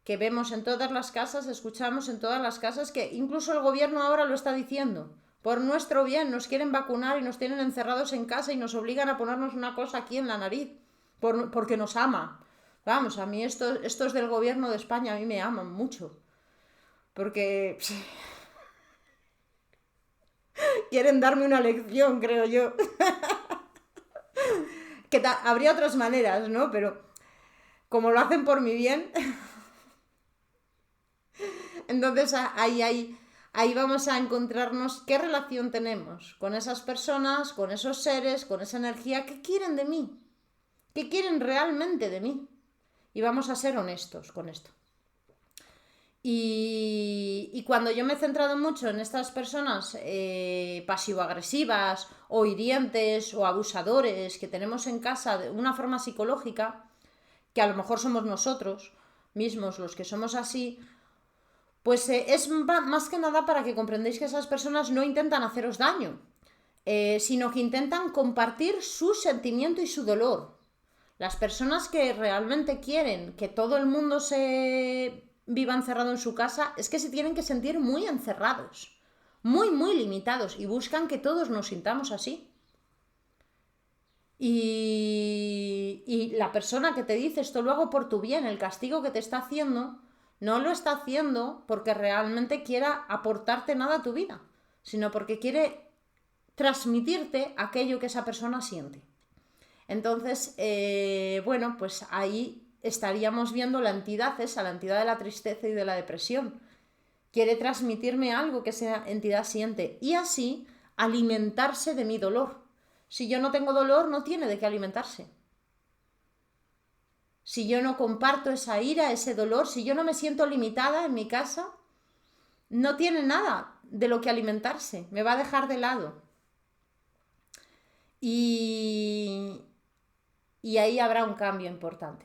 que vemos en todas las casas, escuchamos en todas las casas, que incluso el gobierno ahora lo está diciendo. Por nuestro bien, nos quieren vacunar y nos tienen encerrados en casa y nos obligan a ponernos una cosa aquí en la nariz, porque nos ama. Vamos, a mí estos del gobierno de España a mí me aman mucho. Porque quieren darme una lección, creo yo. Que habría otras maneras, ¿no? Pero como lo hacen por mi bien, entonces ahí vamos a encontrarnos qué relación tenemos con esas personas, con esos seres, con esa energía. ¿Qué quieren de mí? ¿Qué quieren realmente de mí? Y vamos a ser honestos con esto. Y cuando yo me he centrado mucho en estas personas pasivo-agresivas o hirientes o abusadores que tenemos en casa de una forma psicológica, que a lo mejor somos nosotros mismos los que somos así, Pues es más que nada para que comprendáis que esas personas no intentan haceros daño, sino que intentan compartir su sentimiento y su dolor. Las personas que realmente quieren que todo el mundo se viva encerrado en su casa es que se tienen que sentir muy encerrados, muy, muy limitados, y buscan que todos nos sintamos así. Y la persona que te dice esto lo hago por tu bien, el castigo que te está haciendo, no lo está haciendo porque realmente quiera aportarte nada a tu vida, sino porque quiere transmitirte aquello que esa persona siente. Entonces, bueno, pues ahí estaríamos viendo la entidad esa, la entidad de la tristeza y de la depresión. Quiere transmitirme algo que esa entidad siente y así alimentarse de mi dolor. Si yo no tengo dolor, no tiene de qué alimentarse. Si yo no comparto esa ira, ese dolor, si yo no me siento limitada en mi casa, no tiene nada de lo que alimentarse, me va a dejar de lado. Y ahí habrá un cambio importante.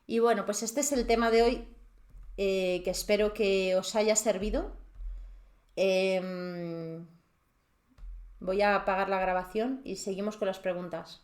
Y bueno, pues este es el tema de hoy, que espero que os haya servido. Voy a apagar la grabación y seguimos con las preguntas.